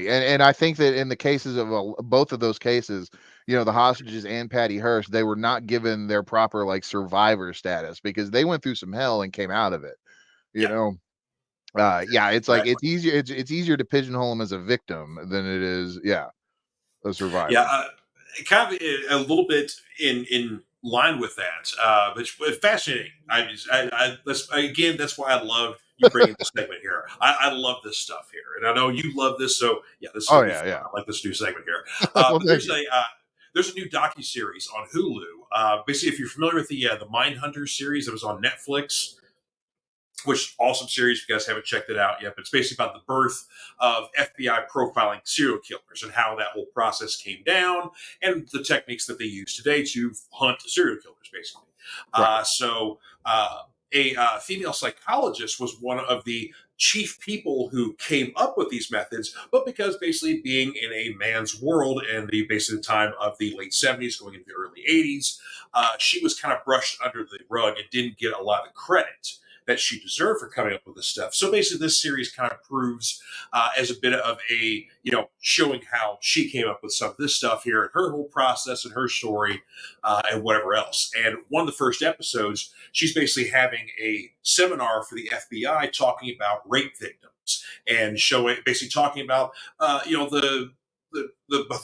And I think that in the cases of both of those cases, the hostages and Patty Hearst, they were not given their proper like survivor status because they went through some hell and came out of it. You yeah, know, yeah, it's like exactly. it's easier. It's easier to pigeonhole them as a victim than it is, yeah, a Yeah, survivor. kind of a little bit in line with that. It's fascinating. That's why I love you bringing this segment here. I love this stuff here, and I know you love this. So yeah, this is Oh gonna be yeah, fun. yeah. I like this new segment here. Well, But thank you. there's a new docu series on Hulu. Basically, if you're familiar with the Mindhunter series that was on Netflix, which awesome series. If you guys haven't checked it out yet, but it's basically about the birth of FBI profiling serial killers and how that whole process came down and the techniques that they use today to hunt serial killers, basically. Right. A female psychologist was one of the chief people who came up with these methods, but because basically being in a man's world and the basically time of the late 70s going into the early 80s, she was kind of brushed under the rug and didn't get a lot of credit that she deserved for coming up with this stuff. So basically, this series kind of proves as a bit of a, showing how she came up with some of this stuff here and her whole process and her story and whatever else. And one of the first episodes, she's basically having a seminar for the FBI talking about rape victims and basically talking about, the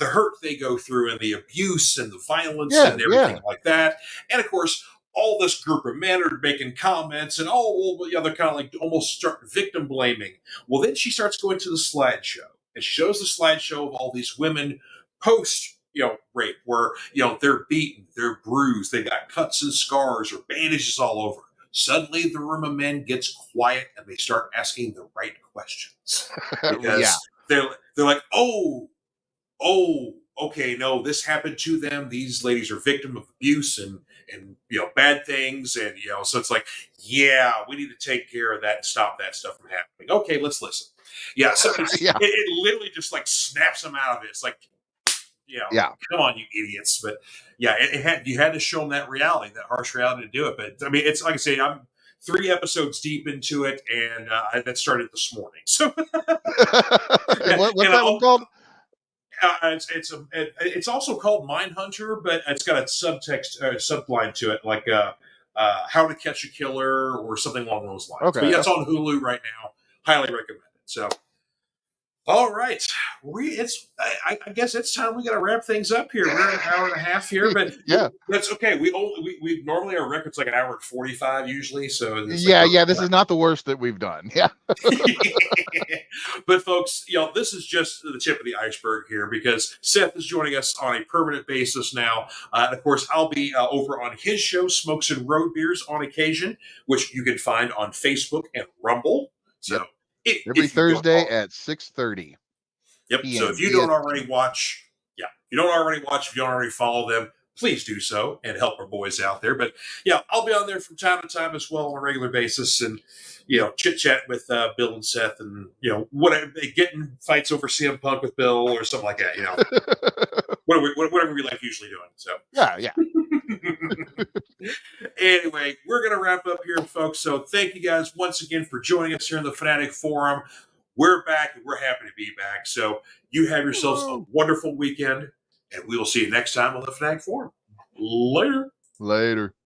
hurt they go through and the abuse and the violence Yeah, and yeah. everything like that. And of course, all this group of men are making comments and they're kind of like almost start victim blaming. Well, then she starts going to the slideshow and she shows the slideshow of all these women post rape where they're beaten, they're bruised, they got cuts and scars or bandages all over. Suddenly the room of men gets quiet and they start asking the right questions Yeah. because they're like, okay, no, this happened to them. These ladies are victim of abuse and bad things, and so it's like, yeah, we need to take care of that and stop that stuff from happening. Okay, let's listen. Yeah, so Yeah. it literally just like snaps them out of it. It's like, Yeah. come on, you idiots. But yeah, you had to show them that reality, that harsh reality to do it. But I mean, it's like I say, I'm 3 episodes deep into it, and that started this morning. So, What's and that one called? it's also called Mindhunter, but it's got a subline to it, like How to Catch a Killer or something along those lines. Okay. But yeah, it's on Hulu right now. Highly recommend it. So, all right, I guess it's time we got to wrap things up here. We're an hour and a half here, but Yeah. that's okay. We normally our record's like an hour and 45 usually. So it's This is not the worst that we've done. Yeah. But folks, this is just the tip of the iceberg here, because Seth is joining us on a permanent basis now. And of course, I'll be over on his show, Smokes and Road Beers, on occasion, which you can find on Facebook and Rumble. So every Thursday at 6:30. Yep. So if you don't already watch, if you don't already follow them, please do so and help our boys out there. But yeah, I'll be on there from time to time as well on a regular basis, and chit chat with Bill and Seth, and whatever, they get in fights over CM Punk with Bill or something like that. Whatever we like usually doing. So yeah. Anyway, we're gonna wrap up here, folks. So thank you guys once again for joining us here in the Fanatic Forum. We're back, and we're happy to be back. So you have yourselves a wonderful weekend, and we will see you next time on the Fanatic Forum. Later.